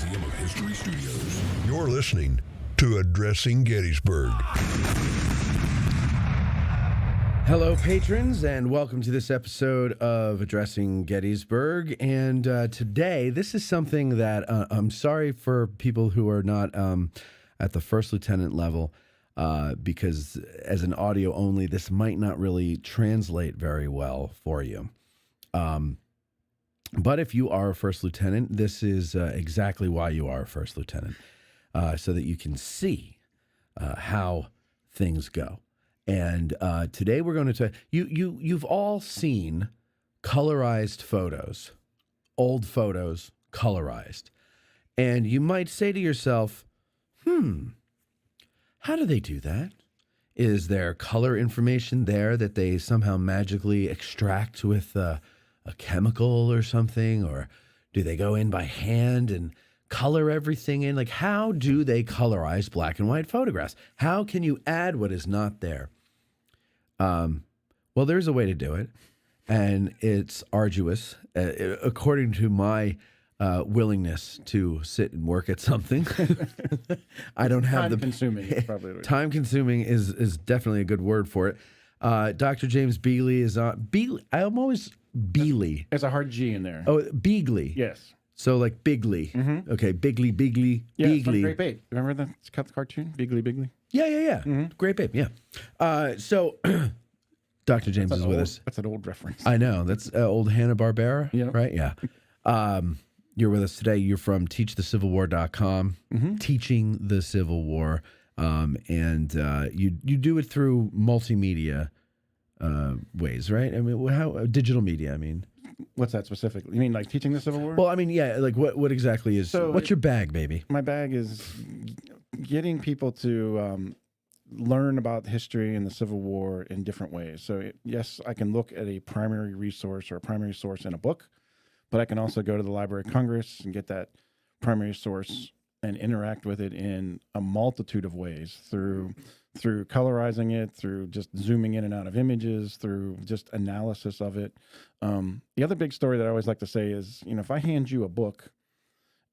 Museum of History Studios. You're listening to Addressing Gettysburg. Hello, patrons, and welcome to this episode of Addressing Gettysburg. And today, this is something that I'm sorry for people who are not at the first lieutenant level, because as an audio only, this might not really translate very well for you. But if you are a first lieutenant, this is exactly why you are a first lieutenant, so that you can see how things go. And today we're going to you've all seen colorized photos, old photos colorized. And you might say to yourself, how do they do that? Is there color information there that they somehow magically extract with a chemical or something? Or do they go in by hand and color everything in? Like, how do they colorize black and white photographs? How can you add what is not there? Well, there's a way to do it, and it's arduous, according to my willingness to sit and work at something. I don't have time-consuming. Probably time-consuming is definitely a good word for it. Dr. James Beeghley is on. I'm always Beeghley. There's a hard G in there. Oh, Beeghley. Yes. So like Beeghley. Mm-hmm. Okay, Beeghley. Yeah, Beeghley. from Great Babe. Remember the cartoon? Beeghley. Yeah. Mm-hmm. Great Babe, yeah. So Dr. James is with us. That's an old reference. I know. That's old Hanna-Barbera, Yep. right? Yeah. You're with us today. You're from teachthecivil.war.com, teaching the Civil War. And you do it through multimedia ways, right? I mean, how digital media, I mean. What's that specifically? You mean like teaching the Civil War? Well, I mean, yeah, like what exactly is, what's your bag, baby? My bag is getting people to learn about history and the Civil War in different ways. So yes, I can look at a primary resource or a primary source in a book, but I can also go to the Library of Congress and get that primary source and interact with it in a multitude of ways through colorizing it, through just zooming in and out of images, through just analysis of it. The other big story that I always like to say is, if I hand you a book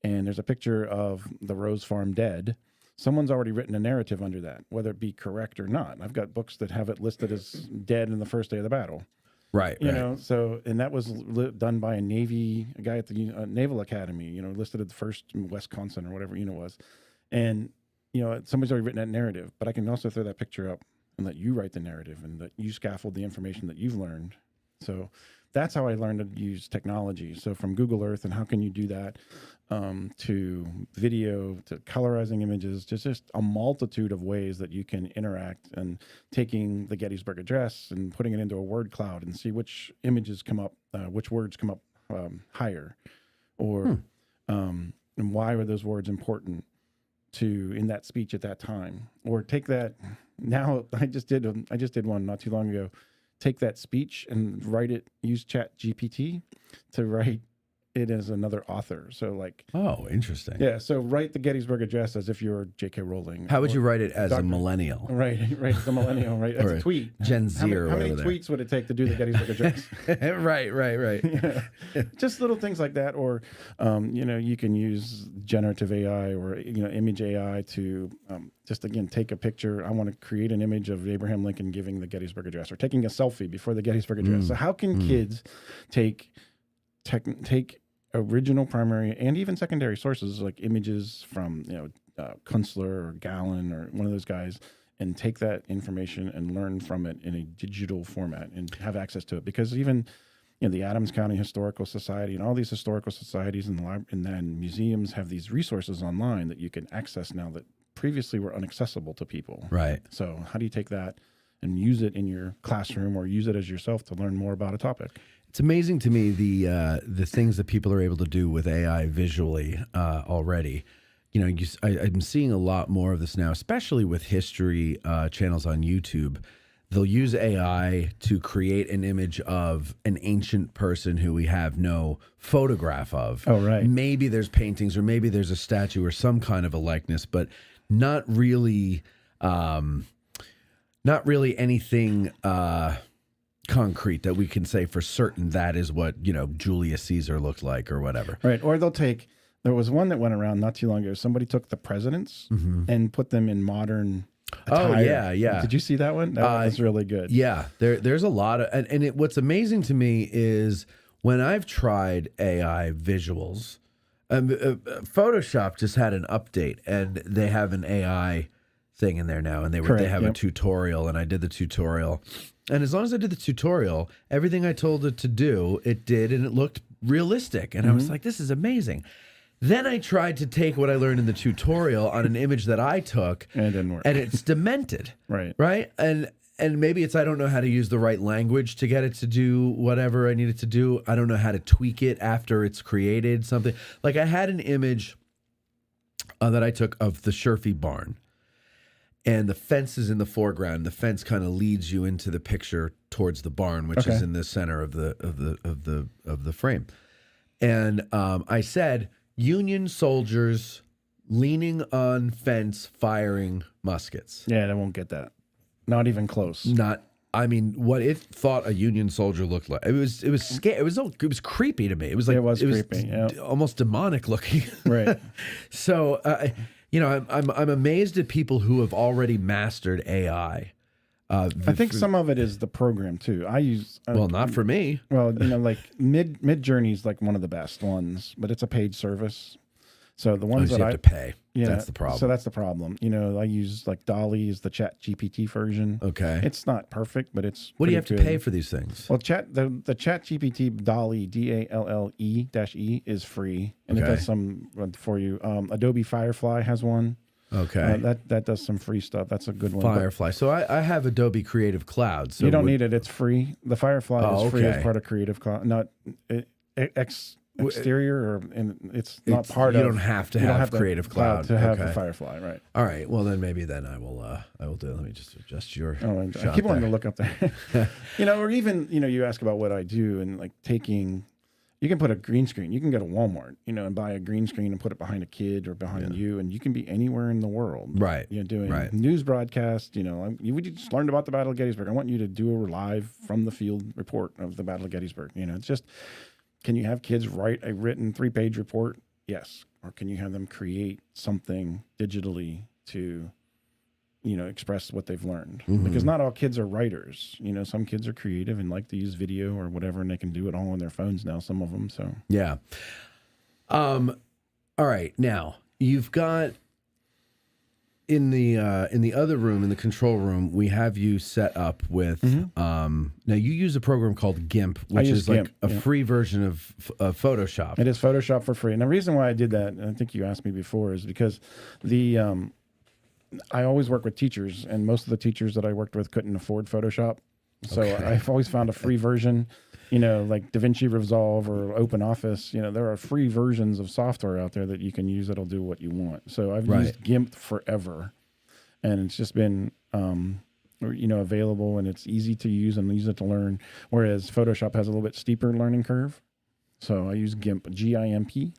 and there's a picture of the Rose Farm dead, someone's already written a narrative under that, whether it be correct or not. I've got books that have it listed as dead in the first day of the battle. Right. You know, so, and that was done by a guy at the Naval Academy, listed at the first Wisconsin or whatever unit was. And, somebody's already written that narrative, but I can also throw that picture up and let you write the narrative and that you scaffold the information that you've learned. So that's how I learned to use technology. So from Google Earth and how can you do that, to video, to colorizing images, just a multitude of ways that you can interact, and taking the Gettysburg Address and putting it into a word cloud and see which images come up, which words come up higher, or and why were those words important in that speech at that time. Or take that, now I just did one not too long ago. Take that speech and use Chat GPT to write it as another author. So like, oh, interesting. Yeah. So write the Gettysburg Address as if you're J.K. Rowling. How would you write it as a millennial? Right. As a millennial, right? As a tweet. Gen Z or how many tweets would it take to do the Gettysburg Address? Right. Yeah. Just little things like that. Or, you can use generative AI or, image AI to just, again, take a picture. I want to create an image of Abraham Lincoln giving the Gettysburg Address, or taking a selfie before the Gettysburg Address. So how can kids take original primary and even secondary sources like images from Kunstler or Gallon or one of those guys, and take that information and learn from it in a digital format and have access to it? Because even the Adams County Historical Society and all these historical societies and then museums have these resources online that you can access now that previously were inaccessible to people. Right. So how do you take that and use it in your classroom or use it as yourself to learn more about a topic? It's amazing to me the things that people are able to do with AI visually already. I'm seeing a lot more of this now, especially with history channels on YouTube. They'll use AI to create an image of an ancient person who we have no photograph of. Oh, right. Maybe there's paintings or maybe there's a statue or some kind of a likeness, but not really anything concrete that we can say for certain that is what, Julius Caesar looked like or whatever. Right. Or they'll take There was one that went around not too long ago. Somebody took the presidents and put them in modern attire. Oh, yeah. Did you see that one? That one was really good. Yeah, there's a lot of, and what's amazing to me is when I've tried AI visuals, Photoshop just had an update, and they have an AI thing in there now, and they have a tutorial, and I did the tutorial, and as long as I did the tutorial, everything I told it to do, it did, and it looked realistic, and I was like, this is amazing. Then I tried to take what I learned in the tutorial on an image that I took, and it didn't work, and it's demented, right, and maybe it's I don't know how to use the right language to get it to do whatever I need it to do. I don't know how to tweak it after it's created something. Like I had an image that I took of the Sherfy barn, and the fence is in the foreground. The fence kind of leads you into the picture towards the barn, which is in the center of the frame. And I said, Union soldiers leaning on fence firing muskets. Yeah, they won't get that. Not even close. I mean, what it thought a Union soldier looked like. It was scary. It was creepy to me. It was like it was creepy, almost demonic looking. Right. So I'm amazed at people who have already mastered AI. I think some of it is the program too. I use not for me. Well, like Mid Journey's like one of the best ones, but it's a paid service. So the ones that you have to pay. Yeah, that's the problem. So that's the problem. I use like Dolly is the Chat GPT version. Okay. It's not perfect, but it's what do you have to pay for these things? Well, the Chat GPT Dolly DALLE-E is free, and it does some for you. Adobe Firefly has one. Okay. That does some free stuff. That's a good one. Firefly. So I have Adobe Creative Cloud. So you don't need it. It's free. The Firefly is free as part of Creative Cloud. Not exterior, it's not part of. You don't have to have Creative Cloud to have the Firefly, right? All right. Well, then maybe I will do. Let me just adjust your. I keep wanting to look up there. Or even you ask about what I do and like taking. You can put a green screen. You can go to Walmart, and buy a green screen and put it behind a kid or behind you, and you can be anywhere in the world. Right. Doing news broadcast. We just learned about the Battle of Gettysburg. I want you to do a live from the field report of the Battle of Gettysburg. It's just, can you have kids write a written 3-page report? Yes. Or can you have them create something digitally to express what they've learned, because not all kids are writers. Some kids are creative and like to use video or whatever, and they can do it all on their phones now, some of them. So yeah. All right. Now you've got in the other room, in the control room, we have you set up with now you use a program called GIMP, which is GIMP, like a free version of Photoshop. It is Photoshop for free. And the reason why I did that, and I think you asked me before, is because I always work with teachers, and most of the teachers that I worked with couldn't afford Photoshop. So I've always found a free version, like DaVinci Resolve or OpenOffice. There are free versions of software out there that you can use that'll do what you want. So I've used GIMP forever, and it's just been, available, and it's easy to use and easy to learn. Whereas Photoshop has a little bit steeper learning curve. So I use GIMP, GIMP.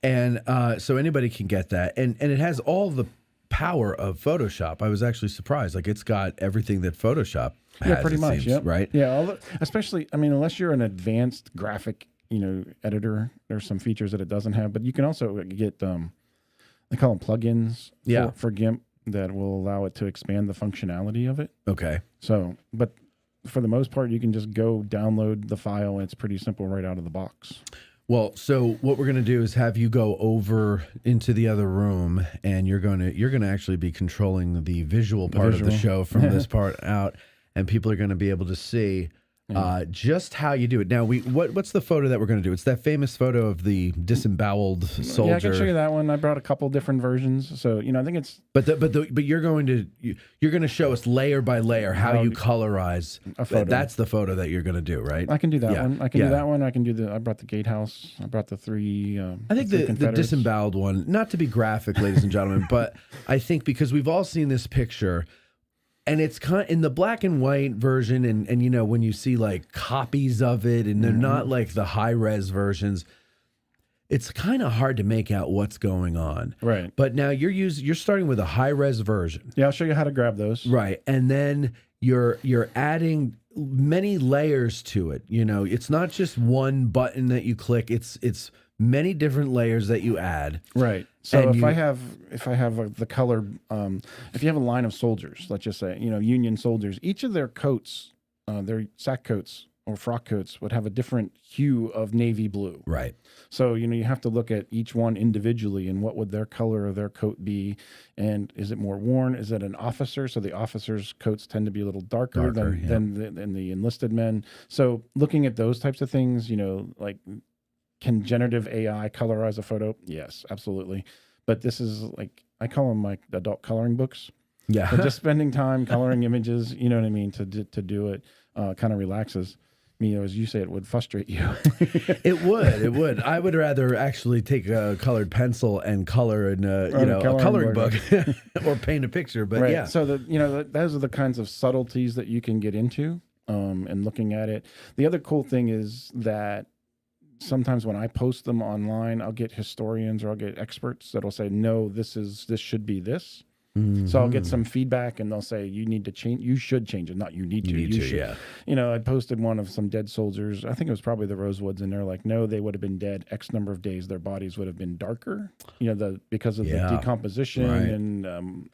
And so anybody can get that. And it has all the power of Photoshop. I was actually surprised. Like, it's got everything that Photoshop has, pretty much. Seems, right? Yeah, especially, unless you're an advanced graphic, editor, there's some features that it doesn't have. But you can also get, they call them plugins for GIMP that will allow it to expand the functionality of it. Okay. So, but for the most part, you can just go download the file, and it's pretty simple right out of the box. Well, so what we're going to do is have you go over into the other room, and you're going to actually be controlling the visual part of the show from this part out, and people are going to be able to see just how you do it. Now, what's the photo that we're going to do? It's that famous photo of the disemboweled soldier. Yeah, I can show you that one. I brought a couple different versions, so I think it's. But you're going to show us layer by layer how you colorize a photo. That's the photo that you're going to do, right? I can do that one. I can do that one. I can do I brought the gatehouse. I brought the three. I think the disemboweled one. Not to be graphic, ladies and gentlemen, but I think because we've all seen this picture. And it's kind of in the black and white version, and when you see like copies of it, and they're not like the high res versions, it's kind of hard to make out what's going on. Right. But now you're starting with a high res version. Yeah, I'll show you how to grab those. Right, and then you're adding many layers to it. It's not just one button that you click. It's many different layers that you add. Right. So And if I have the color, if you have a line of soldiers, let's just say, Union soldiers, each of their coats, their sack coats or frock coats would have a different hue of navy blue. Right. So, you have to look at each one individually and what would their color of their coat be. And is it more worn? Is it an officer? So the officers' coats tend to be a little darker than the enlisted men. So looking at those types of things, like, can generative AI colorize a photo? Yes, absolutely. But this is like, I call them like adult coloring books. Yeah. So just spending time coloring images, you know what I mean, to do it kind of relaxes me. As you say, it would frustrate you. It would. I would rather actually take a colored pencil and color in a coloring book or paint a picture. But right. yeah. So those are the kinds of subtleties that you can get into and looking at it. The other cool thing is that sometimes when I post them online, I'll get historians or I'll get experts that'll say, no, this should be this. Mm-hmm. So I'll get some feedback and they'll say, you need to change, you should change it. Not you need to, you should. Yeah. I posted one of some dead soldiers. I think it was probably the Rosewoods, and they're like, no, they would have been dead X number of days. Their bodies would have been darker, because of the decomposition and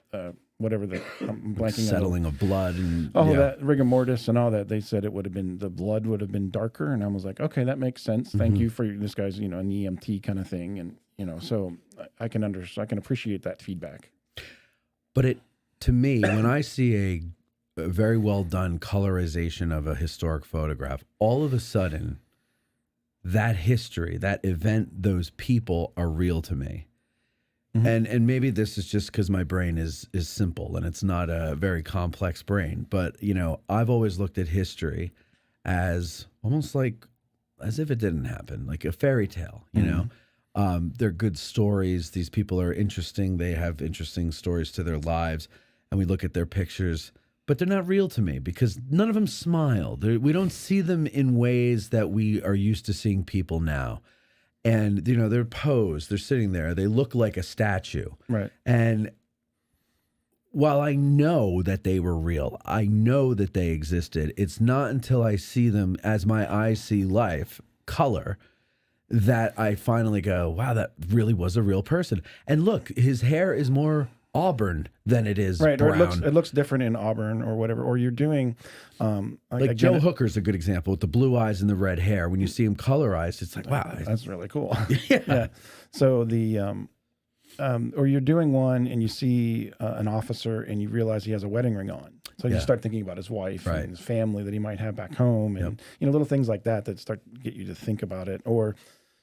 whatever I'm blanking settling of blood and all that rigor mortis and all that. They said it would have been, the blood would have been darker, and I was like, okay, that makes sense. Thank you for this guy's an EMT kind of thing, and so I can appreciate that feedback. But to me, when I see a very well done colorization of a historic photograph, all of a sudden, that history, that event, those people are real to me. Mm-hmm. And maybe this is just because my brain is simple and it's not a very complex brain. But, I've always looked at history as almost like as if it didn't happen, like a fairy tale, you know? They're good stories. These people are interesting. They have interesting stories to their lives. And we look at their pictures, but they're not real to me because none of them smile. We don't see them in ways that we are used to seeing people now. And, they're posed, they're sitting there, they look like a statue. Right. And while I know that they were real, I know that they existed, it's not until I see them as my eyes see life, color, that I finally go, wow, that really was a real person. And look, his hair is more auburn than it is brown. Or it looks different in auburn or whatever. Or you're doing like Joe Hooker's a good example with the blue eyes and the red hair. When you see him colorized, it's like, wow, that's really cool. Yeah. So or you're doing one and you see an officer and you realize he has a wedding ring on. So you start thinking about his wife and his family that he might have back home, and little things like that start to get you to think about it. Or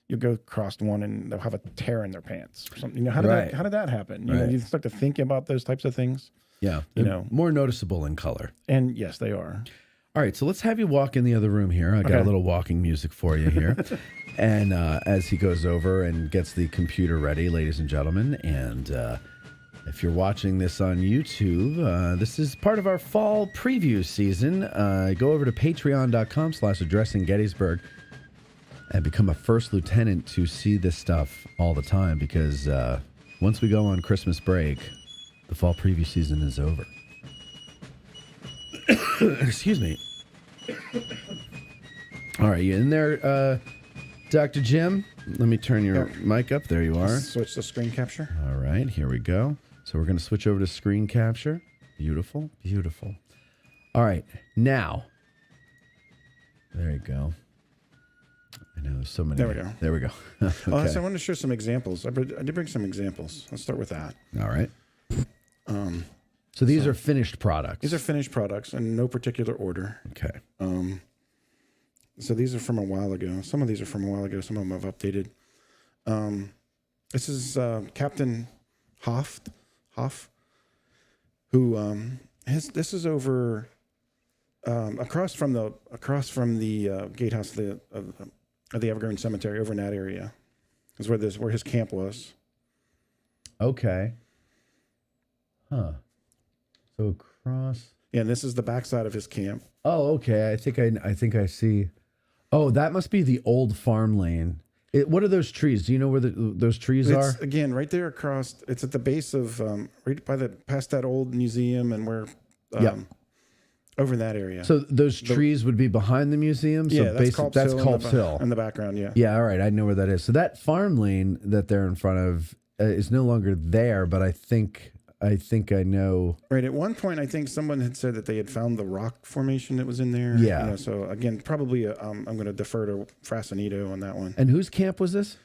you go across one and they'll have a tear in their pants or something. How did that happen? You start to think about those types of things. Yeah. More noticeable in color. And yes, they are. All right. So let's have you walk in the other room here. I got a little walking music for you here. And as he goes over and gets the computer ready, ladies and gentlemen, and if you're watching this on YouTube, this is part of our fall preview season. Go over to patreon.com/addressinggettysburg. And become a first lieutenant to see this stuff all the time, because once we go on Christmas break, the fall preview season is over. Excuse me. All right, you in there, Dr. Jim? Let me turn your mic up. There you are. Let's switch to screen capture. All right, here we go. So we're going to switch over to screen capture. Beautiful, beautiful. All right, now. There you go. I know there's so many. There we go. Okay. So I wanted to share some examples. I did bring some examples. Let's start with that. All right. So these are finished products. These are finished products in no particular order. Okay. So these are from a while ago. Some of these are from a while ago. Some of them I've updated. This is Captain Hoff, who this is over across from the gatehouse of the Evergreen Cemetery, over in that area, is where his camp was. Okay. Huh. So across. Yeah, and this is the backside of his camp. Oh, okay. I think I see. Oh, that must be the old farm lane. What are those trees? Do you know where those trees are? Again, right there across. It's at the base of right by past that old museum and where over in that area. So those trees would be behind the museum? So that's Culp's Hill. In the background, yeah. Yeah, all right. I know where that is. So that farm lane that they're in front of is no longer there, but I think I know. Right. At one point, I think someone had said that they had found the rock formation that was in there. Yeah. So again, probably I'm going to defer to Frasinito on that one. And whose camp was this?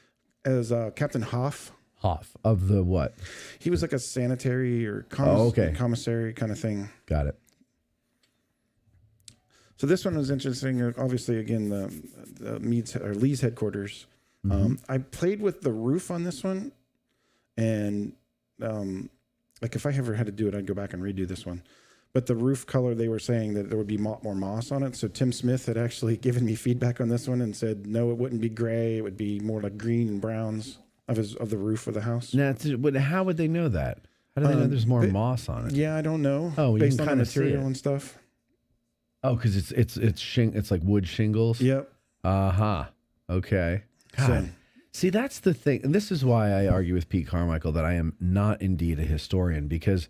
As Captain Hoff. Hoff of the what? He was like a sanitary or commissary kind of thing. Got it. So this one was interesting. Obviously, again, the Meade's or Lee's headquarters. I played with the roof on this one, and like if I ever had to do it, I'd go back and redo this one. But the roof color, they were saying that there would be more moss on it. So Tim Smith had actually given me feedback on this one and said, no, it wouldn't be gray. It would be more like green and browns of the roof of the house. Now, how would they know that? How do they know there's more moss on it? Yeah, I don't know. Oh, based you on can the kind of material and stuff. Oh, because it's like wood shingles. Yep. Okay. God. So, See, that's the thing, and this is why I argue with Pete Carmichael that I am not indeed a historian, because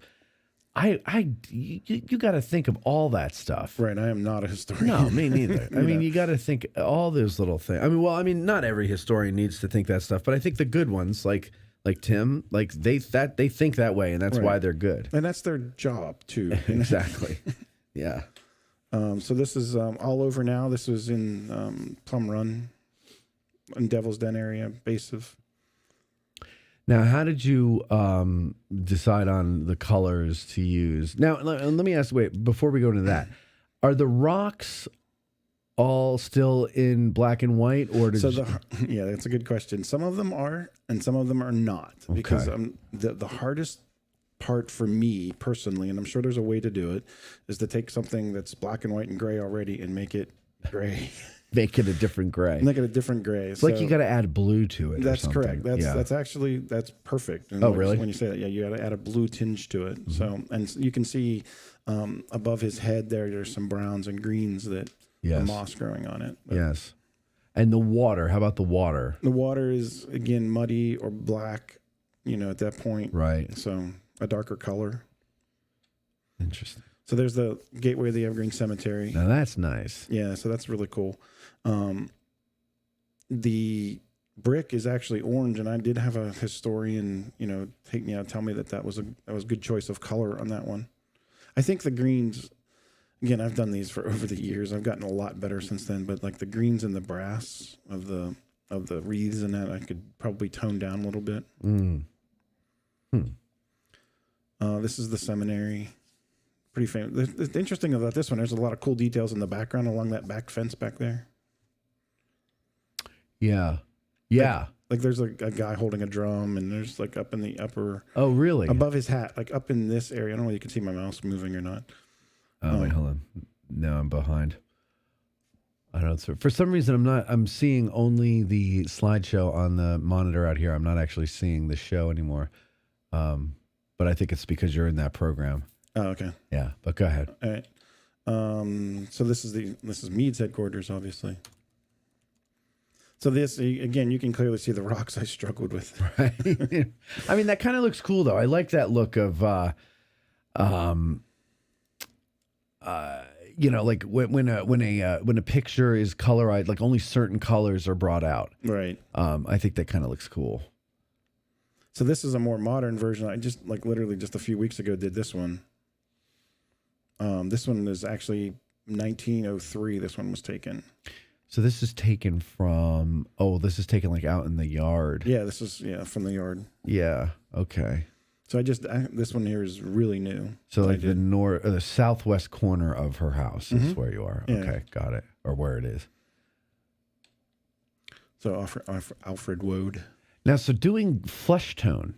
you got to think of all that stuff. right. I am not a historian. No, me neither. I mean, know. you got to think all those little things. I mean, not every historian needs to think that stuff, but I think the good ones, like Tim, like they think that way, and that's why they're good. And that's their job too. Exactly. Yeah. So this is all over now. This was in Plum Run, in Devil's Den area, base of. Now, how did you decide on the colors to use? Now, let me ask, before we go into that, are the rocks all still in black and white? Or yeah, that's a good question. Some of them are, and some of them are not. Okay. Because the hardest part for me personally, and I'm sure there's a way to do it, is to take something that's black and white and gray already and make it gray. Make it a different gray. Make it a different gray. It's like you got to add blue to it. That's or something. correct. That's perfect. And really? When you say that, yeah, you got to add a blue tinge to it. So, and you can see above his head there's some browns and greens that are moss growing on it. But yes. And the water. How about the water? the water is again muddy or black. At that point, Right. So a darker color. Interesting. So there's the Gateway of the Evergreen Cemetery. Now that's nice. Yeah, so that's really cool. The brick is actually orange, and I did have a historian, tell me that was a good choice of color on that one. I think the greens, again, I've done these for over the years. I've gotten a lot better since then, but like the greens and the brass of the wreaths and that, I could probably tone down a little bit. This is the seminary. Pretty famous. The interesting about this one, there's a lot of cool details in the background along that back fence back there. Yeah. Yeah. Like there's a guy holding a drum, and there's like up in the upper. Oh, really? Above his hat, like up in this area. I don't know if you can see my mouse moving or not. Oh, wait, hold on. No, I'm behind. I don't know. For some reason, I'm seeing only the slideshow on the monitor out here. I'm not actually seeing the show anymore. But I think it's because you're in that program. Oh, okay. Yeah, but go ahead. All right. So this is Meade's headquarters, obviously. So this, again, you can clearly see the rocks I struggled with. Right. I mean, that kind of looks cool, though. I like that look of, like when a picture is colorized, like only certain colors are brought out. Right. I think that kind of looks cool. So this is a more modern version. I just literally just a few weeks ago did this one. This one is actually 1903. This one was taken. So this is taken from, this is taken like out in the yard. Yeah, this is, from the yard. Yeah. Okay. So this one here is really new. So like the southwest corner of her house is where you are. Yeah. Okay. Got it. Or where it is. So Alfred Woad. Now, so doing flesh tone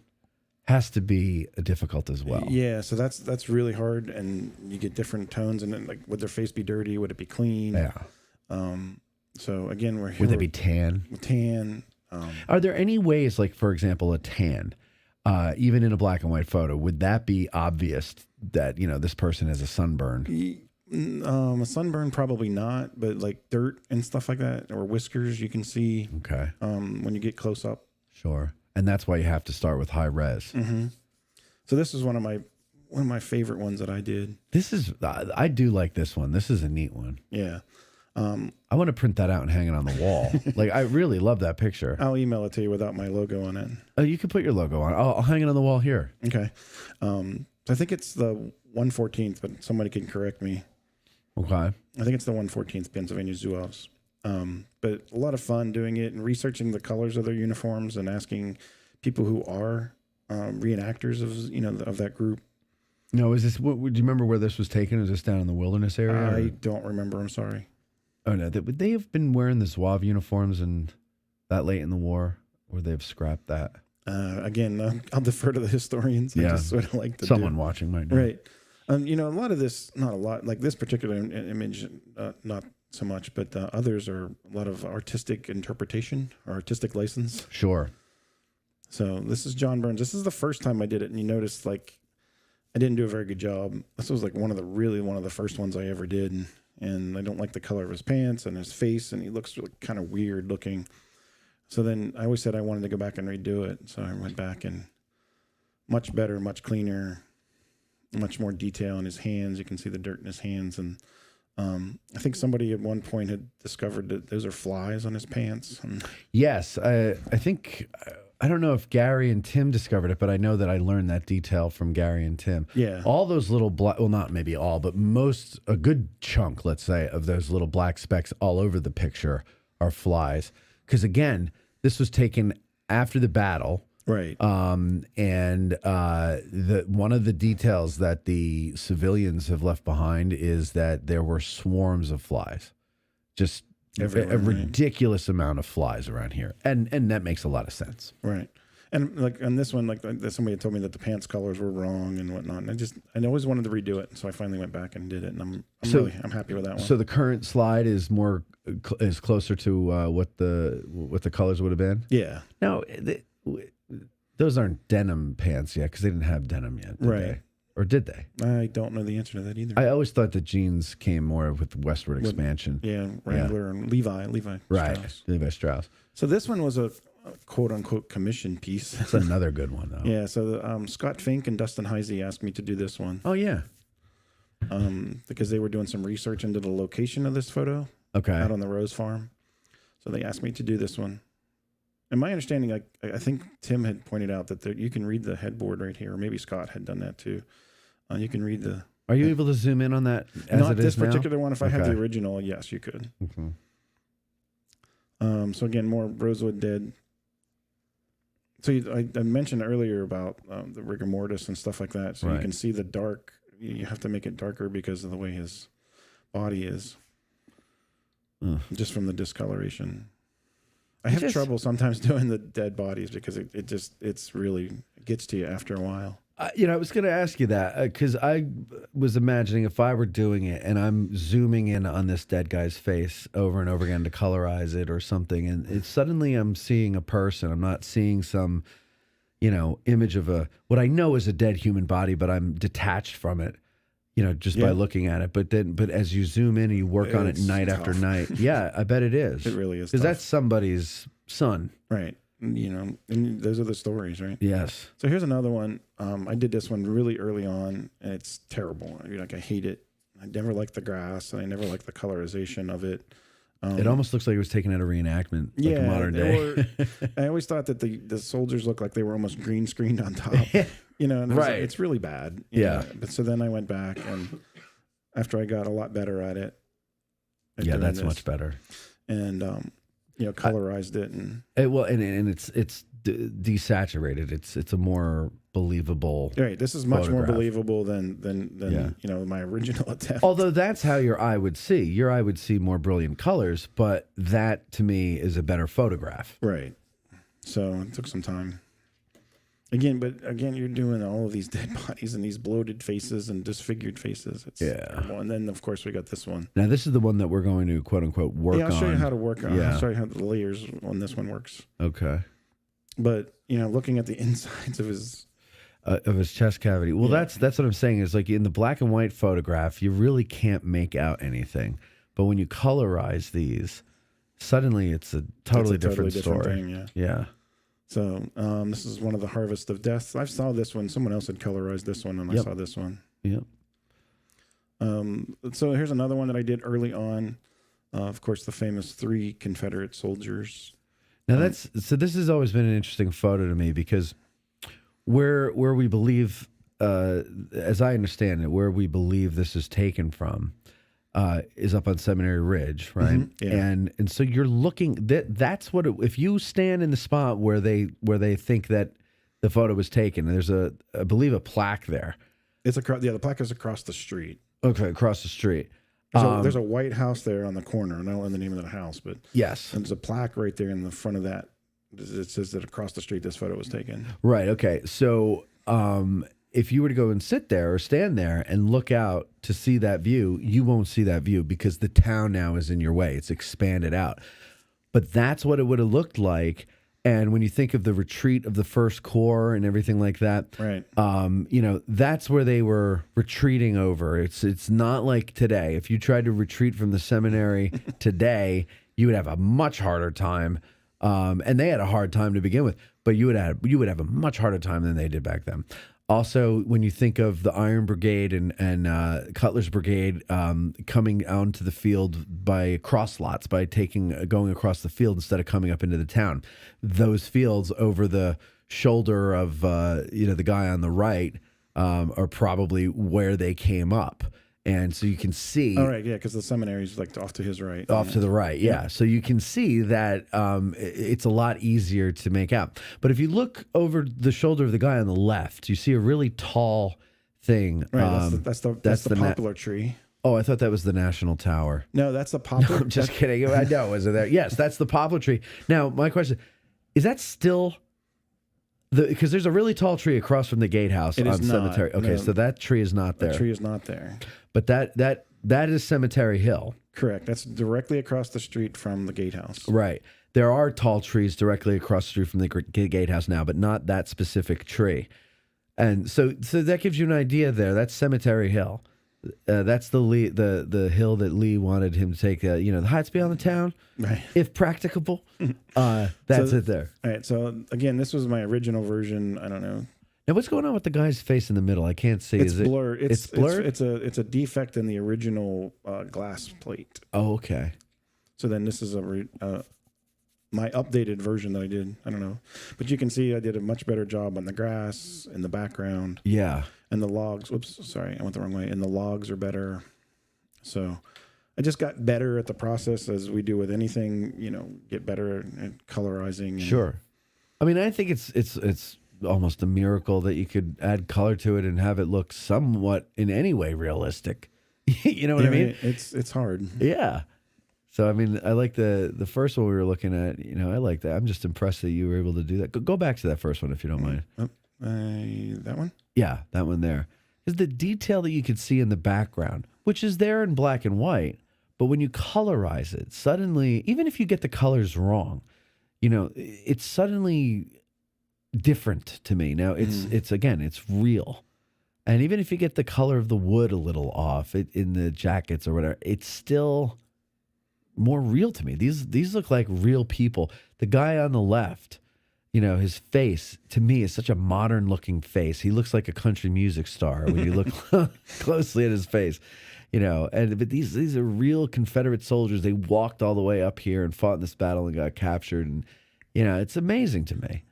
has to be difficult as well. Yeah, so that's really hard, and you get different tones, and then like would their face be dirty? Would it be clean? Yeah. So again, we're here. Would they be tan? Tan. Are there any ways, like for example, a tan, even in a black and white photo, would that be obvious that this person has a sunburn? A sunburn, probably not, but like dirt and stuff like that, or whiskers, you can see. Okay. When you get close up. Sure. And that's why you have to start with high res. Mm-hmm. So this is one of my one of my favorite ones that I did. This is, I do like this one. This is a neat one. Yeah. I want to print that out and hang it on the wall. Like, I really love that picture. I'll email it to you without my logo on it. Oh, you can put your logo on. I'll hang it on the wall here. Okay. I think it's the 114th, but somebody can correct me. Okay. I think it's the 114th Pennsylvania Zoo Office. But a lot of fun doing it and researching the colors of their uniforms and asking people who are reenactors of that group. No, is this? What, do you remember where this was taken? Is this down in the wilderness area? I don't remember. I'm sorry. Oh no, would they have been wearing the Zouave uniforms and that late in the war, or they've scrapped that? Again, I'll defer to the historians. Yeah. I just sort of like to Someone watching might know. Right. A lot of this, not a lot, like this particular image, not so much, but others are a lot of artistic interpretation or artistic license. Sure. So this is John Burns. This is the first time I did it, and you notice like I didn't do a very good job. This was like one of the first ones I ever did, and I don't like the color of his pants and his face, and he looks really kind of weird looking. So then I always said I wanted to go back and redo it, so I went back and much better, much cleaner, much more detail in his hands. You can see the dirt in his hands, and I think somebody at one point had discovered that those are flies on his pants. Yes, I think. I don't know if Gary and Tim discovered it, but I know that I learned that detail from Gary and Tim. Yeah. All those little black, well, not maybe all, but a good chunk, let's say, of those little black specks all over the picture are flies. Because again, this was taken after the battle. Right. One of the details that the civilians have left behind is that there were swarms of flies. Just everywhere, a ridiculous amount of flies around here, and that makes a lot of sense. Right. And like on this one, like somebody had told me that the pants colors were wrong and whatnot. And I always wanted to redo it, so I finally went back and did it, and I'm happy with that one. So the current slide is closer to what the colors would have been. Yeah. Now those aren't denim pants yet because they didn't have denim yet, did they? Or did they? I don't know the answer to that either. I always thought that jeans came more with westward expansion. Yeah, Wrangler and Levi right, Strauss. Levi Strauss. So this one was a quote-unquote commission piece. That's another good one, though. Yeah, so Scott Fink and Dustin Heisey asked me to do this one. Oh, yeah. Because they were doing some research into the location of this photo out on the Rose Farm. So they asked me to do this one. And my understanding, I think Tim had pointed out that you can read the headboard right here, or maybe Scott had done that too. You can read the... Are you able to zoom in on that as Not it this is now? particular one. If I have the original, yes, you could. Mm-hmm. So again, more Rosewood Dead. So I mentioned earlier about the rigor mortis and stuff like that. So you can see the dark. You have to make it darker because of the way his body is. Just from the discoloration. I have trouble sometimes doing the dead bodies because it really gets to you after a while. I was going to ask you that because I was imagining if I were doing it and I'm zooming in on this dead guy's face over and over again to colorize it or something, and suddenly I'm seeing a person. I'm not seeing some, image of what I know is a dead human body, but I'm detached from it, just by looking at it. But as you zoom in and you work on it night after night, yeah, I bet it is. It really is because that's somebody's son, right? And those are the stories, right? Yes. So here's another one. I did this one really early on, and it's terrible. I hate it. I never liked the grass, and I never liked the colorization of it. It almost looks like it was taken out of reenactment, like modern day. I always thought that the soldiers looked like they were almost green screened on top. And right. It's really bad. But so then I went back, and after I got a lot better at it. That's much better. And colorized it and it's desaturated. It's a more believable. Right. This is much more believable than my original attempt. Although that's how your eye would see. Your eye would see more brilliant colors, but that to me is a better photograph. Right. So it took some time. Again, you're doing all of these dead bodies and these bloated faces and disfigured faces. It's terrible. And then, of course, we got this one. Now, this is the one that we're going to, quote unquote, work on. Yeah, I'll show you how to work on it. I'll show you how the layers on this one works. Okay. But, looking at the insides of his chest cavity. Well, that's what I'm saying is like in the black and white photograph, you really can't make out anything. But when you colorize these, suddenly it's a totally different story. Thing, yeah. So this is one of the Harvest of Deaths. I saw this one. Someone else had colorized this one, and I saw this one. Yep. So here's another one that I did early on. Of course, the famous 3 Confederate soldiers. Now this has always been an interesting photo to me because where we believe, as I understand it, where we believe this is taken from is up on Seminary Ridge, right? Mm-hmm. Yeah. And so you're looking that's what if you stand in the spot where they think that the photo was taken, there's I believe a plaque there. It's across. Yeah, the plaque is across the street. Okay, across the street. There's a white house there on the corner. I don't know the name of the house, but yes, there's a plaque right there in the front of that. It says that across the street this photo was taken. Right. Okay. So if you were to go and sit there or stand there and look out to see that view, you won't see that view because the town now is in your way. It's expanded out. But that's what it would have looked like. And when you think of the retreat of the First Corps and everything like that, right? That's where they were retreating over. It's not like today. If you tried to retreat from the seminary today, you would have a much harder time. And they had a hard time to begin with, but you would have a much harder time than they did back then. Also, when you think of the Iron Brigade and Cutler's Brigade coming onto the field by cross lots, by going across the field instead of coming up into the town, those fields over the shoulder of the guy on the right are probably where they came up. And so you can see. All right, yeah, because the seminary is like off to his right. Off to the right, yeah. So you can see that it's a lot easier to make out. But if you look over the shoulder of the guy on the left, you see a really tall thing. Right, that's the poplar tree. Oh, I thought that was the National Tower. No, that's the poplar. No, I'm just kidding. I know, is it there? Yes, that's the poplar tree. Now, my question, is that still... Because there's a really tall tree across from the gatehouse on Cemetery. Okay, so that tree is not there. The tree is not there. But that is Cemetery Hill. Correct. That's directly across the street from the gatehouse. Right. There are tall trees directly across the street from the gatehouse now, but not that specific tree. And so that gives you an idea there. That's Cemetery Hill. That's the hill that Lee wanted him to take. The heights beyond the town, right? If practicable. That's it there. All right. So again, this was my original version. I don't know. Now, what's going on with the guy's face in the middle? I can't see. It's blurred. It's blurred. It's a defect in the original glass plate. Oh, okay. So then this is my updated version that I did. I don't know, but you can see I did a much better job on the grass in the background. Yeah. And the logs. Oops, sorry, I went the wrong way. And the logs are better. So I just got better at the process as we do with anything. Get better at colorizing. Sure. I mean, I think it's almost a miracle that you could add color to it and have it look somewhat in any way realistic. You know what I mean? It's hard. Yeah. So I mean, I like the first one we were looking at. I like that. I'm just impressed that you were able to do that. Go back to that first one if you don't mind. That one? Yeah, that one there. Is the detail that you could see in the background, which is there in black and white, but when you colorize it, suddenly, even if you get the colors wrong, it's suddenly different to me. Now it's real. And even if you get the color of the wood a little off in the jackets or whatever, it's still more real to me. These look like real people. The guy on the left, his face to me is such a modern looking face. He looks like a country music star when you look closely at his face, but these are real Confederate soldiers. They walked all the way up here and fought in this battle and got captured. And, it's amazing to me.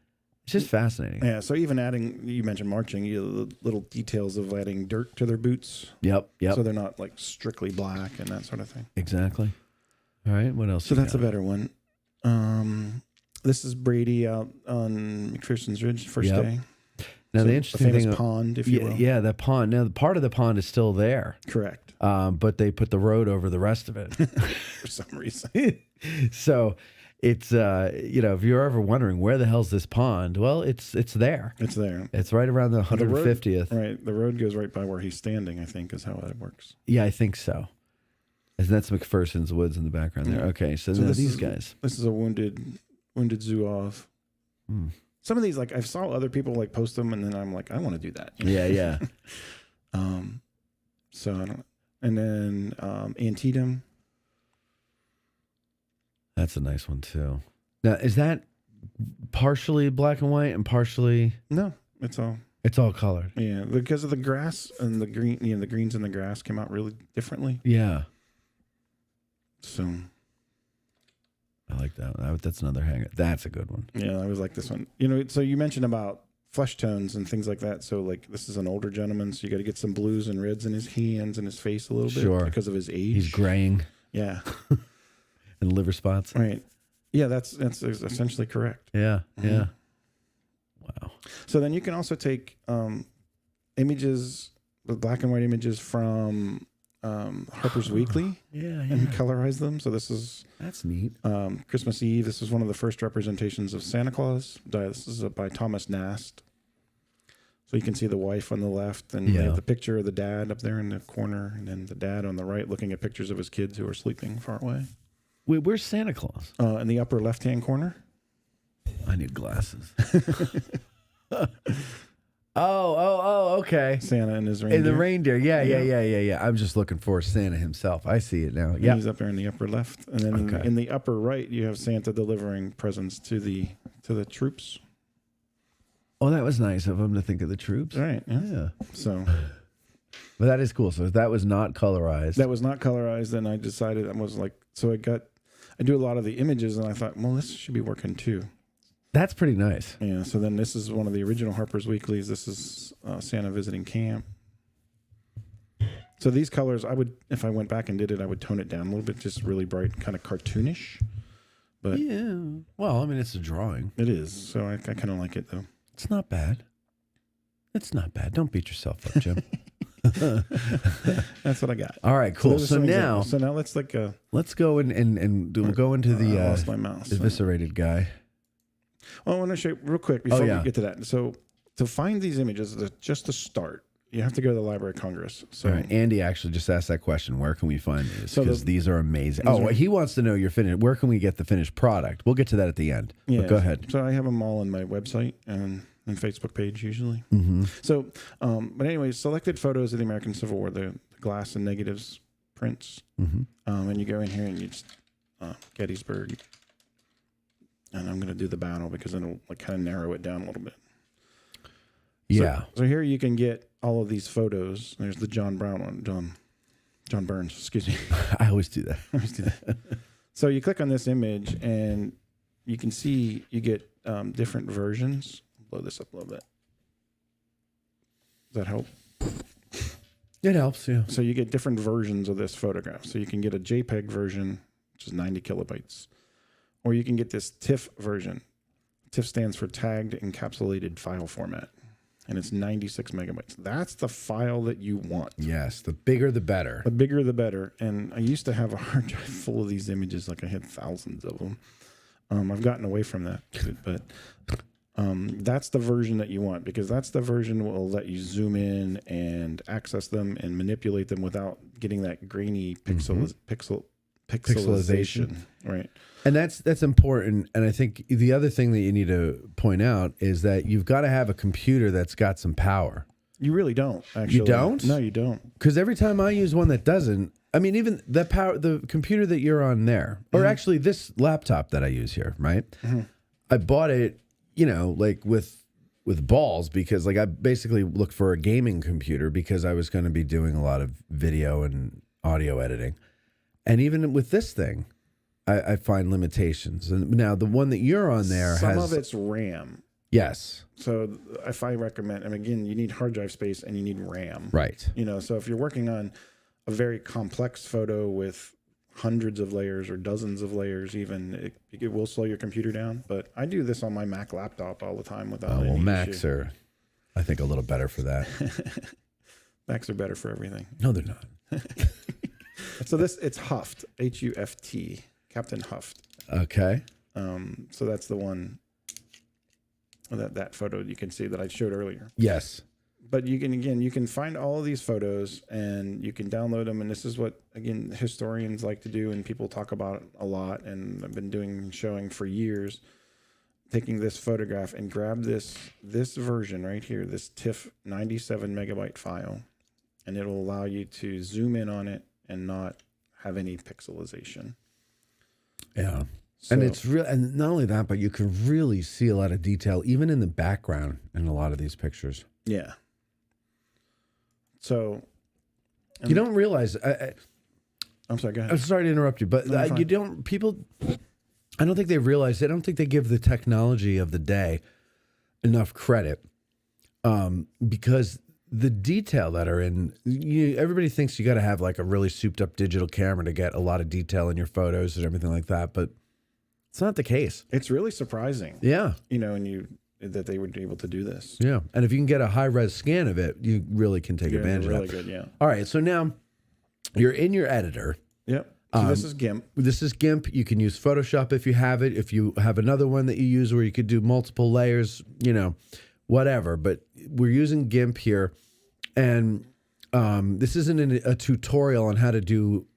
It's just fascinating. Yeah. So even you mentioned marching, the little details of adding dirt to their boots. Yep. So they're not like strictly black and that sort of thing. Exactly. All right. What else? So that's a better one. This is Brady out on McPherson's Ridge, first day. Now, the interesting famous thing, pond, if you will. Yeah, that pond. Now, the part of the pond is still there. Correct. But they put the road over the rest of it. For some reason. So it's, if you're ever wondering where the hell's this pond, well, it's there. It's there. It's right around the 150th. Right. The road goes right by where he's standing, I think, is how that works. Yeah, I think so. And that's McPherson's Woods in the background there. Okay, so these guys. This is a wounded Zouave. Some of these, I saw other people post them, and then I'm like, I want to do that. Yeah. So I don't. And then Antietam. That's a nice one too. Now, is that partially black and white and partially? No, it's all. It's all colored. Yeah, because of the grass and the green, the greens in the grass came out really differently. Yeah. So I like that. That's another hanger. That's a good one. Yeah, I always like this one. So you mentioned about flesh tones and things like that. So like this is an older gentleman, so you got to get some blues and reds in his hands and his face a little bit because of his age. He's graying. Yeah. And liver spots. Right. Yeah, that's essentially correct. Yeah. Mm-hmm. Yeah. Wow. So then you can also take images, the black and white images from Harper's Weekly, and colorize them. So that's neat. Christmas Eve. This is one of the first representations of Santa Claus. This is by Thomas Nast. So you can see the wife on the left, and they have the picture of the dad up there in the corner, and then the dad on the right looking at pictures of his kids who are sleeping far away. Wait, where's Santa Claus? In the upper left-hand corner. I need glasses. Oh, okay. Santa and his reindeer. And the reindeer, yeah. I'm just looking for Santa himself. I see it now. Yeah, he's up there in the upper left, and then in the upper right, you have Santa delivering presents to the troops. Oh, that was nice of him to think of the troops. Right. Yeah. So, but that is cool. So that was not colorized. That was not colorized, and I decided I do a lot of the images, and I thought, well, this should be working too. That's pretty nice. Yeah, so then this is one of the original Harper's Weeklies. This is Santa visiting camp. So these colors, if I went back and did it, I would tone it down a little bit, just really bright, kind of cartoonish. But yeah, well, I mean, it's a drawing. It is, so I kind of like it, though. It's not bad. It's not bad. Don't beat yourself up, Jim. That's what I got. All right, cool. So now let's go we'll go into the lost my mouse, eviscerated guy. Well, I want to show you real quick before we get to that. So to find these images, just to start, you have to go to the Library of Congress. So all right. Andy actually just asked that question. Where can we find these? Because these are amazing. He wants to know your finished. Where can we get the finished product? We'll get to that at the end. Yeah, but go ahead. So I have them all on my website and Facebook page usually. Mm-hmm. So, but anyway, selected photos of the American Civil War, the glass and negatives prints. Mm-hmm. And you go in here and you just Gettysburg. And I'm going to do the battle because it'll kind of narrow it down a little bit. Yeah. So here you can get all of these photos. There's the John Brown one, John Burns, excuse me. I always do that. So you click on this image and you can see you get different versions. Blow this up a little bit. Does that help? It helps, yeah. So you get different versions of this photograph. So you can get a JPEG version, which is 90 kilobytes. Or you can get this TIFF version. TIFF stands for Tagged Encapsulated File Format. And it's 96 megabytes. That's the file that you want. Yes, the bigger the better. The bigger the better. And I used to have a hard drive full of these images. Like I had thousands of them. I've gotten away from that. But that's the version that you want. Because that's the version that will let you zoom in and access them and manipulate them without getting that grainy pixelization. Right. And that's important. And I think the other thing that you need to point out is that you've got to have a computer that's got some power. You really don't, actually. You don't? No, you don't. Because every time I use one that doesn't, I mean, even the computer that you're on there, or actually this laptop that I use here, right? Mm-hmm. I bought it, like with balls because like I basically looked for a gaming computer because I was going to be doing a lot of video and audio editing. And even with this thing, I find limitations. And now the one that you're on there some of it's RAM. Yes. So if I recommend, and again, you need hard drive space and you need RAM. Right. So if you're working on a very complex photo with hundreds of layers or dozens of layers, even it will slow your computer down. But I do this on my Mac laptop all the time without any Macs issue. are, I think, a little better for that. Macs are better for everything. No, they're not. So it's Huft, Huft, Captain Huft. Okay. So that's the one that photo you can see that I showed earlier. Yes. But you can find all of these photos and you can download them. And this is what, again, historians like to do and people talk about a lot. And I've been showing for years, taking this photograph and grab this version right here, this TIFF 97 megabyte file. And it'll allow you to zoom in on it and not have any pixelization. Yeah. And it's real, and not only that, but you can really see a lot of detail, even in the background in a lot of these pictures. Yeah. So you don't realize. I'm sorry. Go ahead. I'm sorry to interrupt you, but you don't. People, I don't think they realize. I don't think they give the technology of the day enough credit, because the detail that are in. Everybody thinks you got to have like a really souped up digital camera to get a lot of detail in your photos and everything like that, but it's not the case. It's really surprising. Yeah. That they would be able to do this. Yeah. And if you can get a high-res scan of it, you really can take advantage of that. Really good, yeah. All right. So now you're in your editor. Yep. So this is GIMP. This is GIMP. You can use Photoshop if you have it. If you have another one that you use where you could do multiple layers, whatever. But we're using GIMP here. And this isn't a tutorial on how to do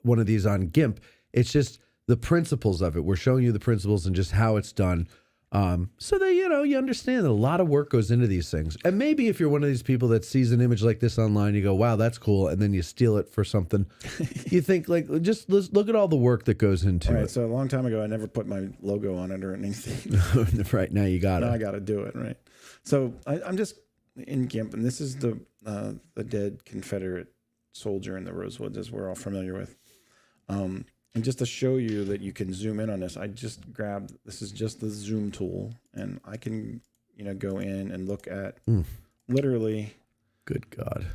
one of these on GIMP. It's just the principles of it. We're showing you the principles and just how it's done, so that you understand that a lot of work goes into these things. And maybe if you're one of these people that sees an image like this online, you go, "Wow, that's cool," and then you steal it for something. You think just look at all the work that goes into it. Right. So a long time ago, I never put my logo on it or anything. Right now, you got it. Now I got to do it. Right. So I'm just in GIMP, and this is the dead Confederate soldier in the Rosewoods, as we're all familiar with. And just to show you that you can zoom in on this, I just grabbed, this is just the zoom tool, and I can, go in and look at literally. Good God.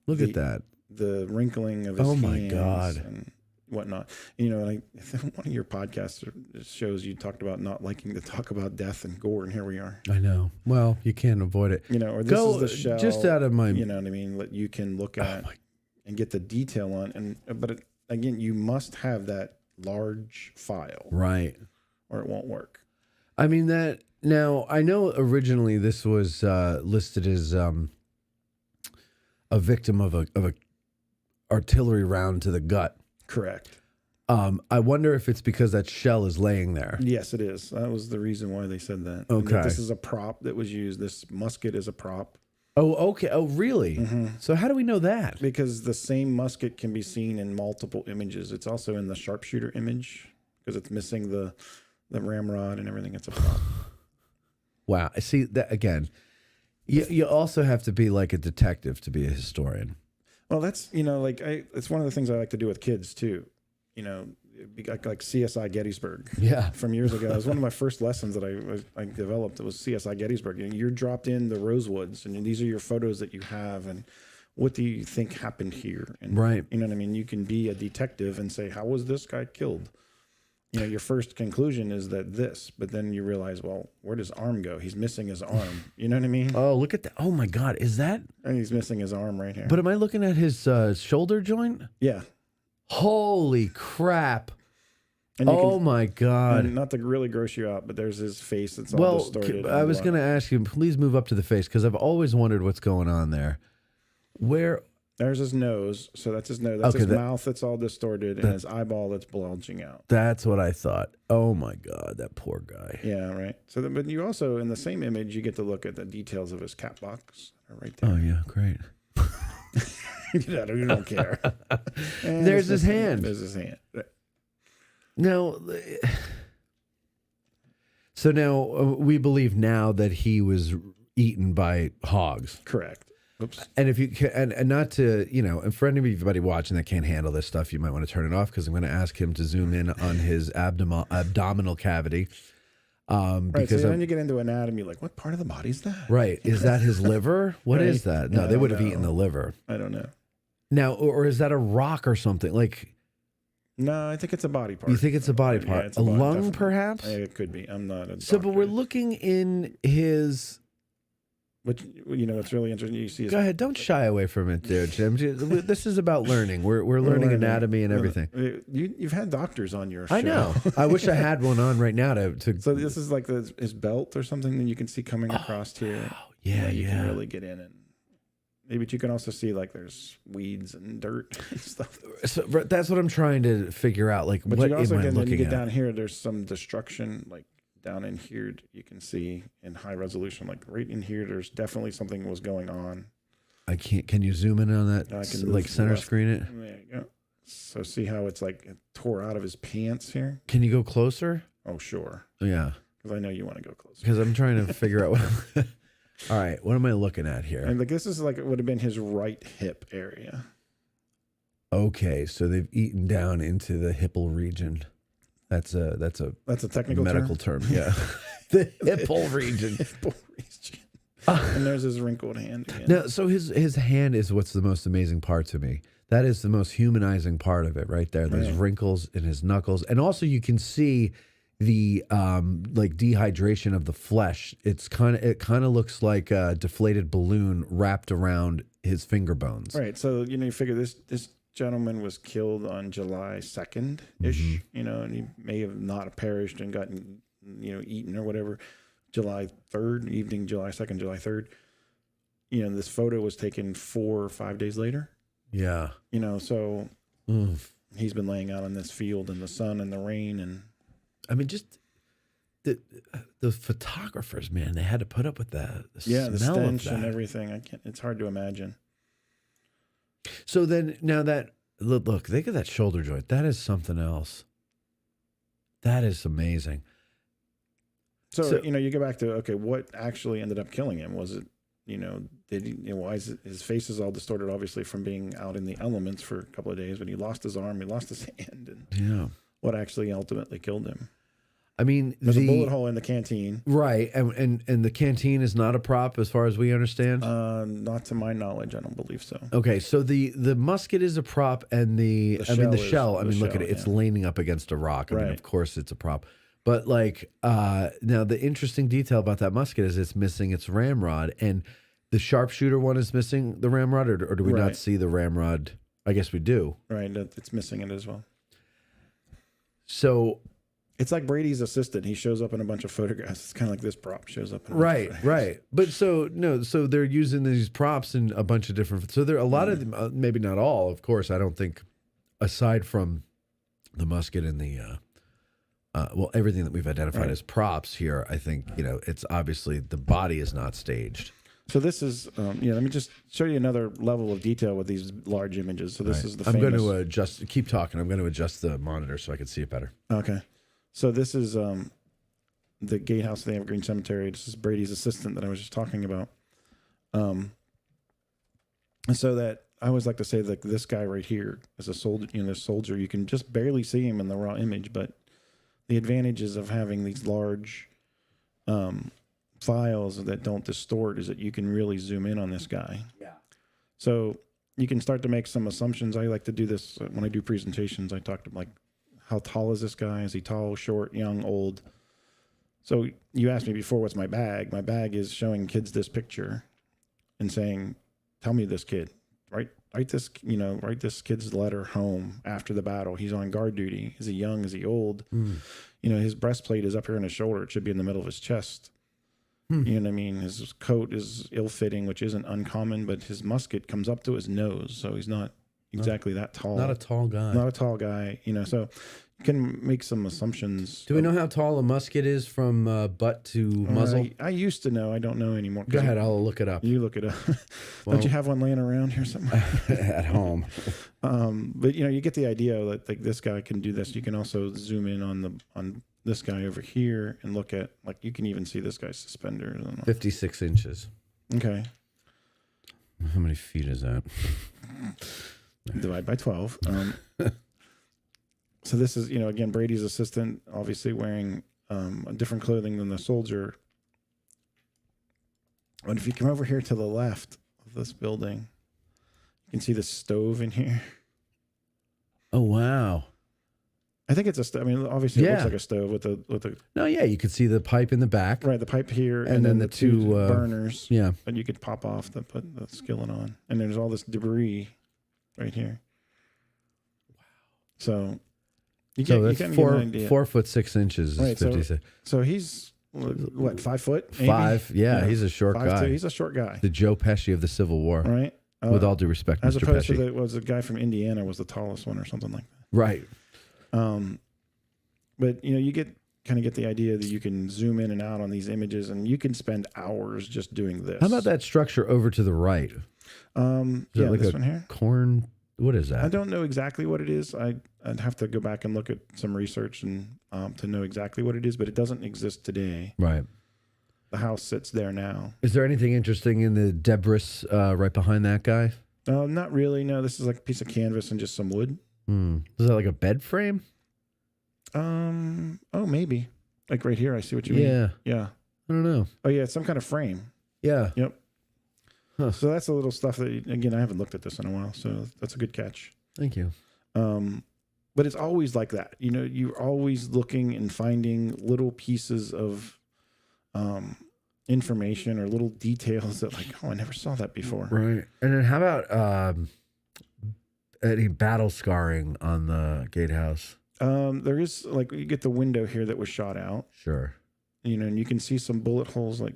Look at that. The wrinkling of his hands. Oh my God. And whatnot. One of your podcasts shows you talked about not liking to talk about death and gore, and here we are. I know. Well, you can't avoid it. Or this is the shell. Just out of my. You know what I mean? That you can look at and get the detail on, again, you must have that large file. Right. Or it won't work. I mean, now, I know originally this was listed as a victim of a artillery round to the gut. Correct. I wonder if it's because that shell is laying there. Yes, it is. That was the reason why they said that. Okay. This is a prop that was used. This musket is a prop. Oh, okay. Oh, really? Mm-hmm. So how do we know that? Because the same musket can be seen in multiple images. It's also in the sharpshooter image because it's missing the ramrod and everything. It's a prop. Wow. See, that again, you also have to be like a detective to be a historian. Well, that's, it's one of the things I like to do with kids too. Like CSI Gettysburg. Yeah. From years ago. It was one of my first lessons that I developed. It was CSI Gettysburg. You're dropped in the Rosewoods, and these are your photos that you have, and what do you think happened here? And, right. You know what I mean? You can be a detective and say, how was this guy killed? Your first conclusion is that this, but then you realize, well, where'd his arm go? He's missing his arm. You know what I mean? Oh, look at that. Oh my God. Is that? And he's missing his arm right here. But am I looking at his shoulder joint? Yeah. Holy crap. And my God. And not to really gross you out, but there's his face that's all distorted. I was going to ask you, please move up to the face, because I've always wondered what's going on there. Where? There's his nose. So that's his nose. That's his mouth that's all distorted, and his eyeball that's bulging out. That's what I thought. Oh my God, that poor guy. Yeah, right. So, but you also, in the same image, you get to look at the details of his cat box right there. Oh yeah, great. You don't care. There's his hand. There's his hand. Now, so now we believe now that he was eaten by hogs. Correct. Oops. And if you can, and not to, and for anybody watching that can't handle this stuff, you might want to turn it off, because I'm going to ask him to zoom in on his abdominal cavity. Right. Because so then you get into anatomy, like, what part of the body is that? Right. Is that his liver? What is that? No, they would have eaten the liver. I don't know. Now, or is that a rock or something? Like, no, I think it's a body part. You think it's a body part? Yeah, it's a body, lung, definitely. Perhaps? It could be. I'm not a doctor. So, but we're looking in his. But it's really interesting. You see. Go ahead. Don't shy away from it, there, Jim. This is about learning. We're learning anatomy and everything. You've had doctors on your show. I know. I wish I had one on right now to. So this is like his belt or something that you can see coming across here. Wow. Yeah, you can really get in and. But you can also see like there's weeds and dirt and stuff. So that's what I'm trying to figure out. Like, but what you also am I looking when you get at? down here, there's some destruction. Like down in here, you can see in high resolution. Like right in here, there's definitely something was going on. I can't. Can you zoom in on that? I can like center left. screen it. There you go. So see how it's like it tore out of his pants here? Can you go closer? Oh, sure. Yeah. Because I know you want to go closer. Because I'm trying to figure out what. All right, what am I looking at here? And like this is like it would have been his right hip area. Okay, so they've eaten down into the hipple region. That's a technical medical term. Yeah, the hipple region. Hipple region. And there's his wrinkled hand again. Now, so his hand is what's the most amazing part to me. That is the most humanizing part of it, right there. There's wrinkles in his knuckles, and also you can see the like dehydration of the flesh. It kind of looks like a deflated balloon wrapped around his finger bones. Right. So you figure this gentleman was killed on July 2nd ish. And he may have not perished and gotten eaten or whatever. July 3rd, evening, July 2nd, July 3rd. This photo was taken 4 or 5 days later. Yeah. So he's been laying out in this field in the sun and the rain. And I mean, just the photographers, man, they had to put up with the the smell stench of that. and everything. It's hard to imagine. So then now that, look, think of that shoulder joint. That is something else. That is amazing. So you go back to, okay, what actually ended up killing him? Was it, did he, why is his face is all distorted, obviously, from being out in the elements for a couple of days, but he lost his arm, he lost his hand, and what actually ultimately killed him? I mean, there's a bullet hole in the canteen, right? And the canteen is not a prop, as far as we understand. Not to my knowledge, I don't believe so. Okay, so the musket is a prop, and the shell. I mean, look at it; it's leaning up against a rock. I mean, of course, it's a prop. But like now, the interesting detail about that musket is it's missing its ramrod, and the sharpshooter one is missing the ramrod, or do we not see the ramrod? I guess we do. Right, it's missing it as well. So it's like Brady's assistant. He shows up in a bunch of photographs. It's kind of like this prop shows up. In right. But so they're using these props in a bunch of different. So there are a lot of them, maybe not all, of course. I don't think, aside from the musket and the. Everything that we've identified as props here, I think, it's obviously the body is not staged. So this is, let me just show you another level of detail with these large images. So this is the I'm famous... going to adjust, keep talking. I'm going to adjust the monitor so I can see it better. Okay. So this is the gatehouse of the Evergreen Cemetery. This is Brady's assistant that I was just talking about. And so that I always like to say, like, this guy right here is a soldier, this soldier, you can just barely see him in the raw image, but the advantages of having these large files that don't distort is that you can really zoom in on this guy. Yeah. So you can start to make some assumptions. I like to do this when I do presentations. I talk to like, how tall is this guy? Is he tall, short, young, old? So you asked me before, what's my bag? My bag is showing kids this picture and saying, tell me this kid. Write this kid's letter home after the battle. He's on guard duty. Is he young? Is he old? His breastplate is up here on his shoulder. It should be in the middle of his chest. You know what I mean? His coat is ill-fitting, which isn't uncommon, but his musket comes up to his nose, so he's not exactly that tall. Not a tall guy. Not a tall guy, so you can make some assumptions. Do we know how tall a musket is from butt to muzzle? I used to know. I don't know anymore. Go ahead. I'll look it up. You look it up. Don't you have one laying around here somewhere? At home. But you get the idea that like this guy can do this. You can also zoom in on this guy over here and look at, like, you can even see this guy's suspenders. 56 inches. Okay. How many feet is that? Divide by 12. So this is, again, Brady's assistant, obviously wearing a different clothing than the soldier. But if you come over here to the left of this building, you can see the stove in here. Oh, wow. I think it's a stove. I mean, obviously it looks like a stove with the. No, yeah, you could see the pipe in the back. Right, the pipe here, and then the two burners. Yeah, and you could pop off put the skillet on, and there's all this debris right here. Wow. So you that's get an idea. 4 foot 6 inches. Right. Is 56. So he's what, 5 foot? Maybe? 5. Yeah, he's a short guy. He's a short guy. The Joe Pesci of the Civil War. Right. With all due respect, as Mr. opposed Pesci. to the guy from Indiana was the tallest one or something like that. Right. But you get the idea that you can zoom in and out on these images, and you can spend hours just doing this. How about that structure over to the right? Like this one here. Corn What is that? I don't know exactly what it is. I'd have to go back and look at some research and to know exactly what it is, but it doesn't exist today. Right. The house sits there now. Is there anything interesting in the debris right behind that guy? Not really. No, this is like a piece of canvas and just some wood. Is that like a bed frame? Oh, maybe. Like right here, I see what you mean. Yeah. I don't know. Oh, yeah, it's some kind of frame. Yeah. Yep. Huh. So that's a little stuff that, again, I haven't looked at this in a while, so that's a good catch. Thank you. But it's always like that. You know, you're always looking and finding little pieces of information or little details that like, oh, I never saw that before. Right. And then how about any battle scarring on the gatehouse? There is, like, you get the window here that was shot out. Sure. You know, and you can see some bullet holes, like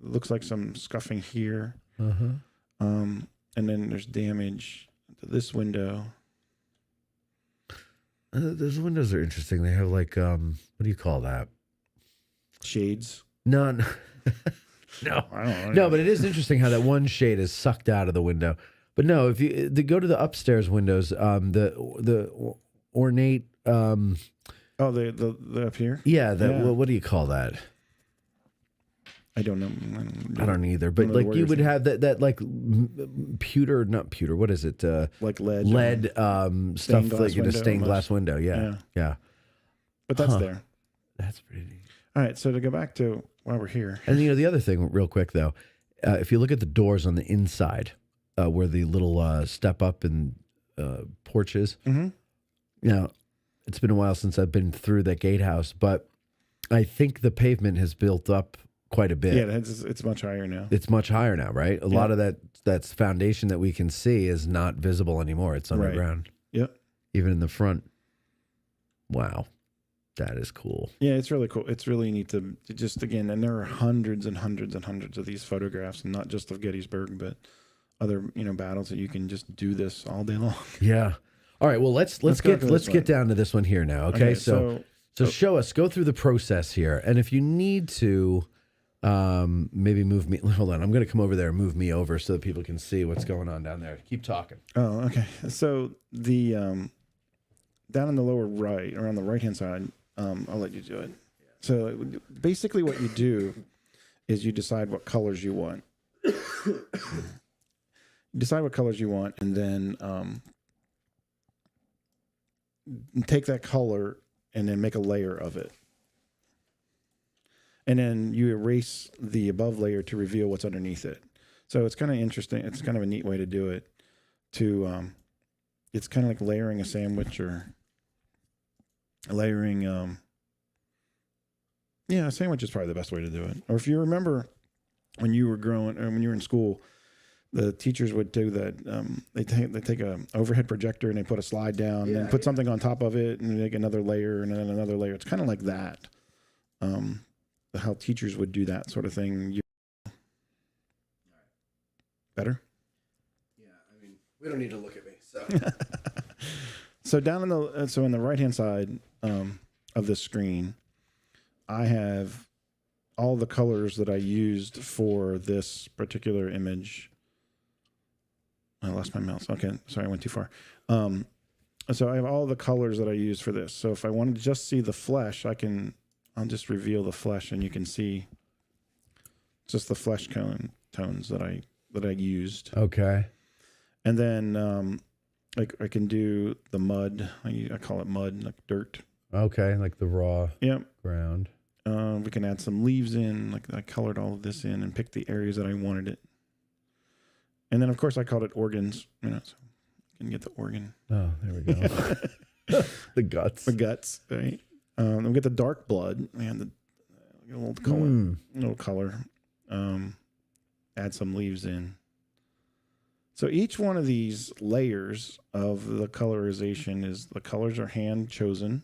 looks like some scuffing here. And then there's damage to this window. Those windows are interesting. They have like, what do you call that? Shades. No. No, I don't know. No, but it is interesting how that one shade is sucked out of the window. But no, if you go to the upstairs windows, the ornate. The up here. Yeah. What do you call that? I don't know. I don't either. But like you would have that like pewter, not pewter. What is it? Like lead. Lead stuff like in a stained glass window. Yeah. But that's there. That's pretty neat. All right. So to go back to why we're here. And you know the other thing, real quick though, if you look at the doors on the inside, where the little step up and porch is. Now, it's been a while since I've been through that gatehouse, but I think the pavement has built up quite a bit. Yeah, it's much higher now. It's much higher now, right? A lot of that foundation that we can see is not visible anymore. It's underground. Yep. Even in the front. Wow. That is cool. Yeah, it's really cool. It's really neat to just, again, and there are hundreds and hundreds and hundreds of these photographs, and not just of Gettysburg, but other, battles that you can just do this all day long. Yeah. All right, well, let's get down to this one here now, okay? So show us, go through the process here. And if you need to maybe move me, hold on, I'm going to come over there and move me over so that people can see what's going on down there. Keep talking. Oh, okay. So the down in the lower right, or on the right-hand side, I'll let you do it. So basically what you do is you decide what colors you want. Decide what colors you want, and then take that color and then make a layer of it. And then you erase the above layer to reveal what's underneath it. So it's kind of interesting. It's kind of a neat way to do it. It's kind of like layering a sandwich, or layering, a sandwich is probably the best way to do it. Or if you remember when you were growing, or when you were in school, the teachers would do that. They take a overhead projector and they put a slide down and then put something on top of it and make another layer and then another layer. It's kind of like that. How teachers would do that sort of thing. Better? Yeah, I mean, we don't need to look at me. So, so down in the right-hand side of the screen, I have all the colors that I used for this particular image. I lost my mouse. Okay, sorry, I went too far. So I have all the colors that I used for this. So if I want to just see the flesh, I'll just reveal the flesh, and you can see just the flesh tones that I used. Okay. And then I can do the mud. I call it mud, like dirt. Okay, like the raw ground. We can add some leaves in. Like I colored all of this in and picked the areas that I wanted it. And then, of course, I called it organs. So you can get the organ. Oh, there we go. The guts. The guts, right? We get the dark blood. Man, a little color. Little color. Add some leaves in. So each one of these layers of the colorization is, the colors are hand chosen.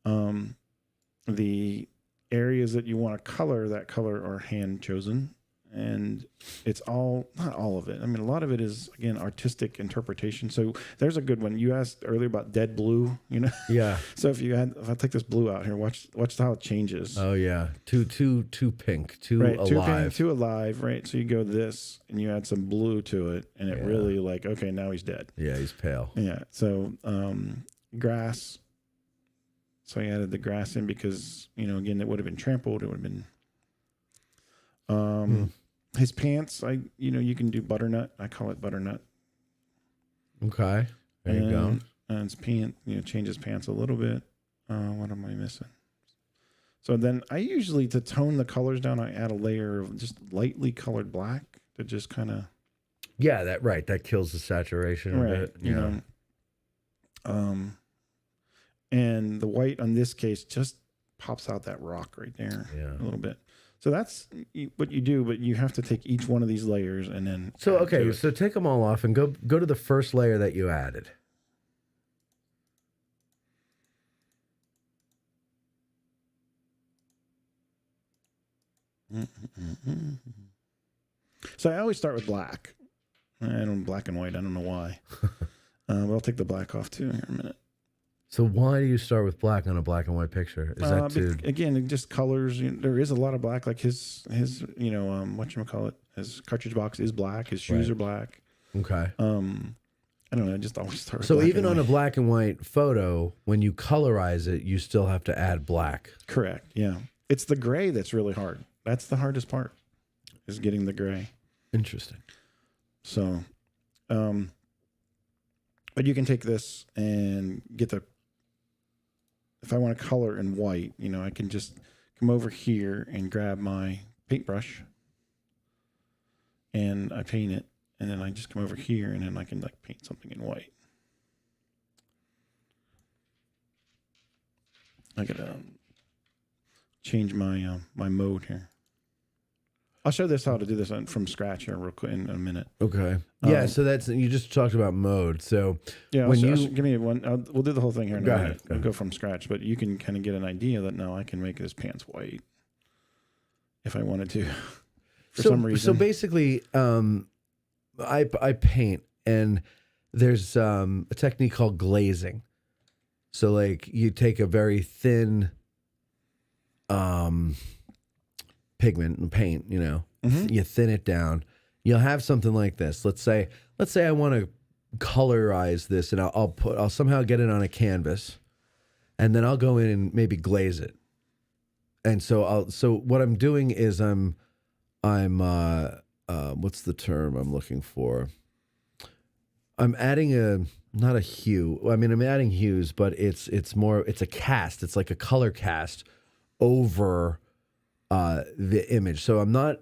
The areas that you want to color, that color are hand chosen. and it's all, not all of it. I mean, a lot of it is, again, artistic interpretation. So there's a good one. You asked earlier about dead blue, you know? Yeah. So if I take this blue out here, watch how it changes. Oh yeah. Too pink, too right, alive. Too pink, too alive, right? So you go this and you add some blue to it, and it really like, okay, now he's dead. Yeah, he's pale. Yeah. So grass. So I added the grass in because, you know, again, it would have been trampled. It would have been his pants, you can do butternut. I call it butternut. Okay. There you go. And his pants, change his pants a little bit. What am I missing? So then I usually, to tone the colors down, I add a layer of just lightly colored black to just kind of. Yeah, that kills the saturation a bit. Yeah. And the white on this case just pops out that rock right there a little bit. So that's what you do, but you have to take each one of these layers and then. So, okay, so take them all off and go to the first layer that you added. So I always start with black. I don't black and white. I don't know why. But I'll take the black off too here in a minute. So why do you start with black on a black and white picture? Is that again, just colors? There is a lot of black. Like his whatchamacallit, his cartridge box is black. His shoes are black. Okay. I don't know. I just always start with so black even and on white. a black and white photo, when you colorize it, you still have to add black. Correct. Yeah. It's the gray that's really hard. That's the hardest part, is getting the gray. Interesting. So, but you can take this and get if I want to color in white, I can just come over here and grab my paintbrush and I paint it. And then I just come over here and then I can like paint something in white. I gotta change my my mode here. I'll show this how to do this from scratch here real quick in a minute. Okay. Yeah. So you just talked about mode. So yeah, when give me one. We'll do the whole thing here in a minute. Go ahead. Go from scratch, but you can kind of get an idea that now I can make this pants white if I wanted to. For some reason. So basically, I paint, and there's a technique called glazing. So like you take a very thin pigment and paint, you thin it down. You'll have something like this. Let's say I want to colorize this, and I'll somehow get it on a canvas, and then I'll go in and maybe glaze it. And so what I'm doing is I'm what's the term I'm looking for? I'm adding not a hue. I mean, I'm adding hues, but it's a cast. It's like a color cast over the image. So I'm not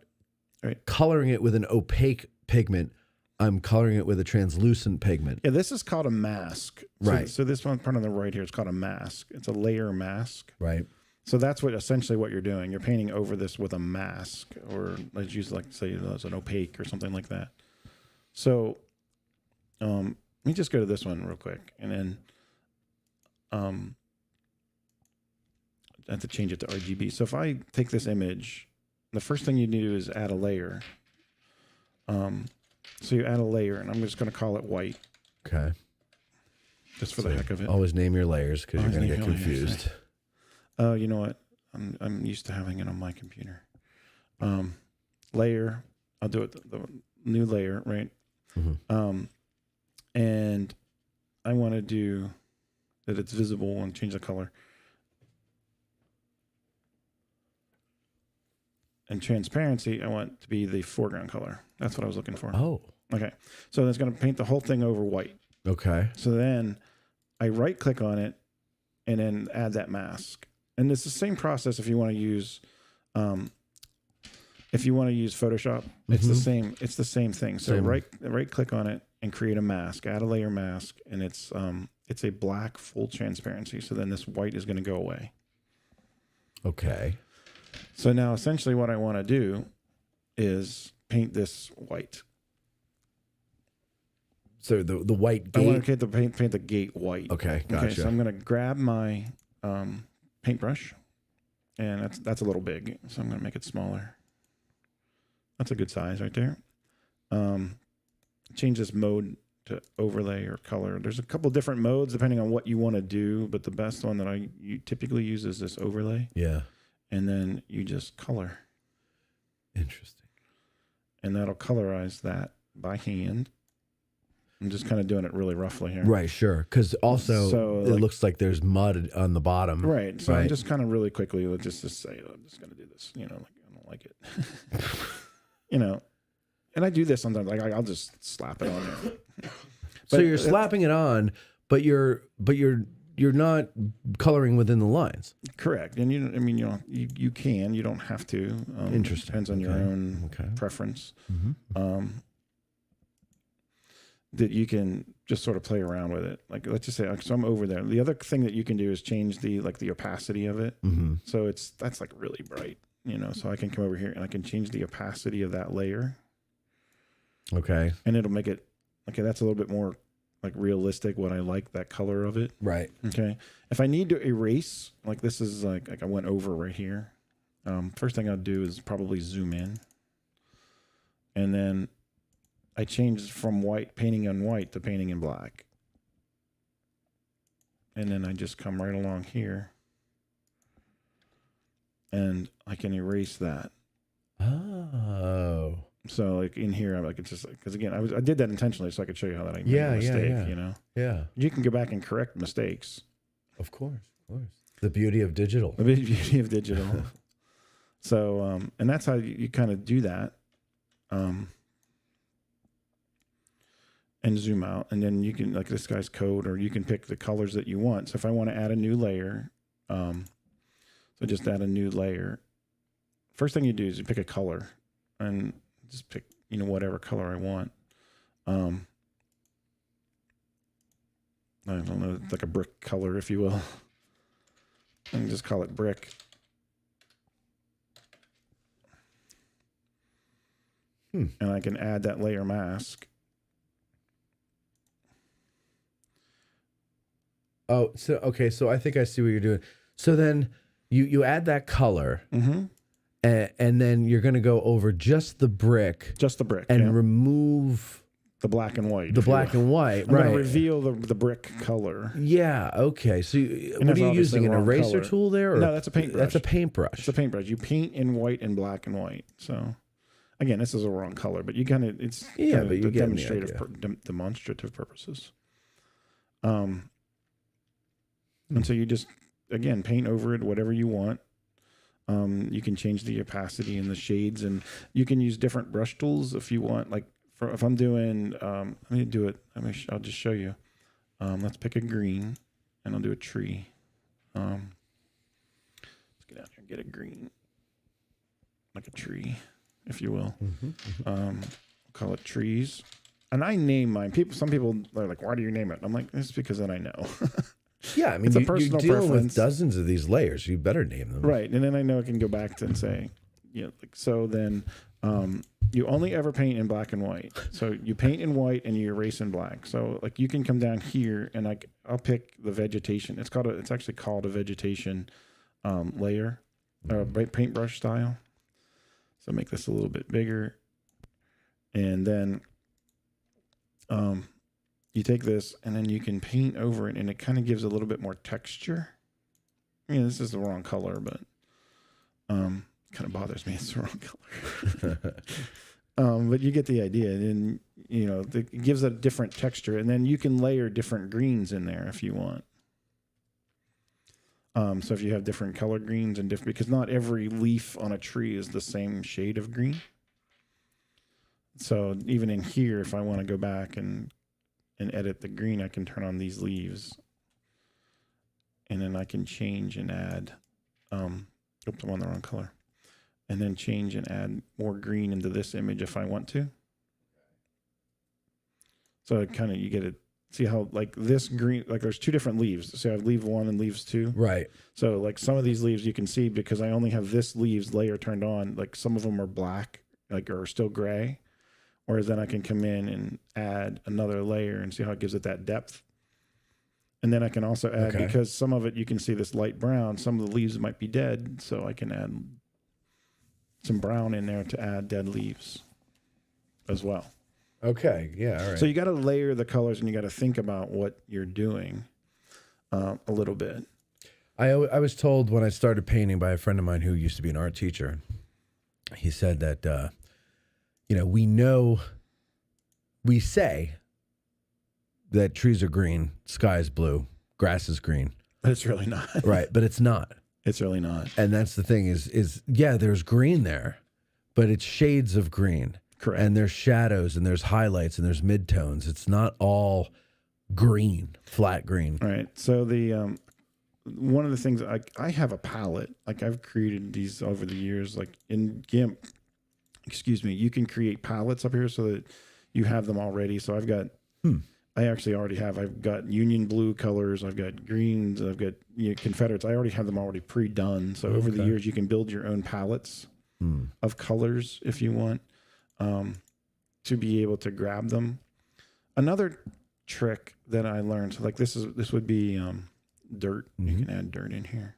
coloring it with an opaque pigment. I'm coloring it with a translucent pigment. Yeah, this is called a mask. Right. So this one part on the right here is called a mask. It's a layer mask. Right. So that's essentially what you're doing. You're painting over this with a mask, or let's use say as an opaque or something like that. So let me just go to this one real quick, and then I have to change it to RGB. So if I take this image, the first thing you do is add a layer. So you add a layer, and I'm just going to call it white. Okay. Just for the heck of it. Always name your layers because you're going to get confused. Oh, you know what? I'm used to having it on my computer. Layer. I'll do it the new layer, right? Mm-hmm. And I want to do that it's visible and change the color. And transparency, I want to be the foreground color. That's what I was looking for. Oh. Okay. So that's going to paint the whole thing over white. Okay. So then I right click on it and then add that mask. And it's the same process if you want to use Photoshop. It's the same. It's the same thing. So right click on it and create a mask. Add a layer mask, and it's a black full transparency. So then this white is going to go away. Okay. So now essentially what I want to do is paint this white. So the white gate. I want to paint the gate white. Okay, gotcha. Okay, so I'm going to grab my paintbrush, and that's a little big, so I'm going to make it smaller. That's a good size right there. Change this mode to overlay or color. There's a couple different modes depending on what you want to do, but the best one that you typically use is this overlay. Yeah. And then you just color. Interesting. And that'll colorize that by hand. I'm just kind of doing it really roughly here. Right, sure. Because also it looks like there's mud on the bottom. Right. So I'm just kind of really quickly, let's just say, I'm just going to do this. You know, like I don't like it. You know, and I do this sometimes. Like I'll just slap it on there. So you're slapping it on, but you're not coloring within the lines. Correct. And you can. You don't have to. Interesting. Depends on your own preference. That you can just sort of play around with it. Like let's just say, so I'm over there. The other thing that you can do is change the opacity of it. So that's like really bright, you know. So I can come over here and I can change the opacity of that layer. Okay. And it'll make it that's a little bit more like realistic. What I like that color of it. Right. Okay. If I need to erase, like this is like I went over right here. First thing I'll do is probably zoom in, and then I changed from painting in white to painting in black. And then I just come right along here and I can erase that. Oh. So like in here, I'm like, it's just because again, I did that intentionally so I could show you how that I made a mistake, you know? Yeah. You can go back and correct mistakes. Of course. The beauty of digital. The beauty of digital. So, and that's how you kind of do that. And zoom out, and then you can, like this guy's code, or you can pick the colors that you want. So if I want to add a new layer, so just add a new layer. First thing you do is you pick a color, and just pick, whatever color I want. I don't know, like a brick color, if you will. And just call it brick. And I can add that layer mask. Oh, so okay. So I think I see what you're doing. So then you add that color, and then you're going to go over just the brick, and remove the black and white. The black and white, I'm right? Going to reveal the brick color. Yeah. Okay. So what are you using? An eraser tool there? Or no, that's a paintbrush. That's a paintbrush. It's a paintbrush. You paint in white and black and white. So again, this is a wrong color, but you kind of but you get demonstrative purposes. And so you just, again, paint over it whatever you want. You can change the opacity and the shades, and you can use different brush tools if you want. Like if I'm doing, let me do it. I'll just show you. Let's pick a green, and I'll do a tree. Let's get out here and get a green, like a tree, if you will. Call it trees. And I name mine. Some people are like, why do you name it? I'm like, it's because then I know. Yeah, I mean, you're dealing with dozens of these layers. You better name them. Right, and then I know I can go back and say, so then you only ever paint in black and white. So you paint in white and you erase in black. So like you can come down here and I'll pick the vegetation. It's actually called a vegetation layer, paintbrush style. So make this a little bit bigger, and then you take this and then you can paint over it, and it kind of gives a little bit more texture. I mean, this is the wrong color, but kind of bothers me. It's the wrong color. But you get the idea. And, it gives a different texture. And then you can layer different greens in there if you want. So if you have different color greens and because not every leaf on a tree is the same shade of green. So even in here, if I want to go back and edit the green, I can turn on these leaves, and then I can change and add, oops, I'm on the wrong color, and then change and add more green into this image if I want to. So you get to see how like this green, like there's two different leaves. So I have leaf 1 and leaves 2. Right. So like some of these leaves you can see because I only have this leaves layer turned on, like some of them are black, like are still gray. Whereas then I can come in and add another layer and see how it gives it that depth. And then I can also add, because some of it you can see this light brown, some of the leaves might be dead, so I can add some brown in there to add dead leaves as well. Okay. Yeah. All right. So you got to layer the colors and you got to think about what you're doing a little bit. I was told when I started painting by a friend of mine who used to be an art teacher. He said that, we say that trees are green, sky is blue, grass is green. But it's really not. Right, but it's not. It's really not. And that's the thing is there's green there, but it's shades of green. Correct. And there's shadows and there's highlights and there's midtones. It's not all green, flat green. Right. So the one of the things I have a palette. Like I've created these over the years. Like in GIMP, you can create palettes up here so that you have them already. So I've got. I actually already have. I've got Union Blue colors. I've got greens. I've got Confederates. I already have them already pre-done. So over the years, you can build your own palettes of colors if you want to be able to grab them. Another trick that I learned, so like this would be dirt. You can add dirt in here.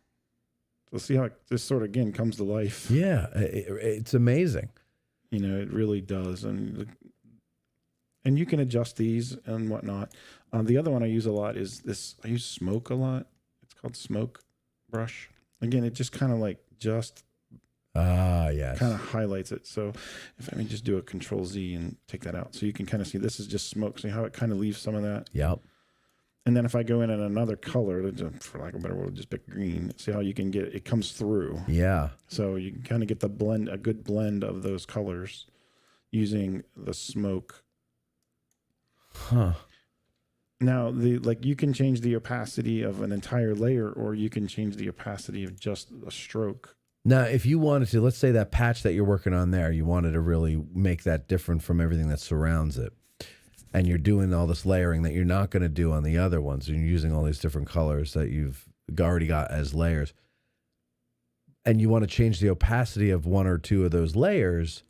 So see how this sort of again comes to life. Yeah, it's amazing. It really does, and you can adjust these and whatnot. The other one I use a lot is this. I use smoke a lot. It's called smoke brush. Again, it just kind of like yes, kind of highlights it. So if I just do a Control Z and take that out, so you can kind of see this is just smoke. See how it kind of leaves some of that? Yep. And then if I go in another color, for lack of a better word, just pick green. See how you can get it comes through. Yeah. So you can kind of get the blend, a good blend of those colors using the smoke. Huh. Now, you can change the opacity of an entire layer, or you can change the opacity of just a stroke. Now, if you wanted to, let's say that patch that you're working on there, you wanted to really make that different from everything that surrounds it, and you're doing all this layering that you're not going to do on the other ones, and you're using all these different colors that you've already got as layers, and you want to change the opacity of one or two of those layers,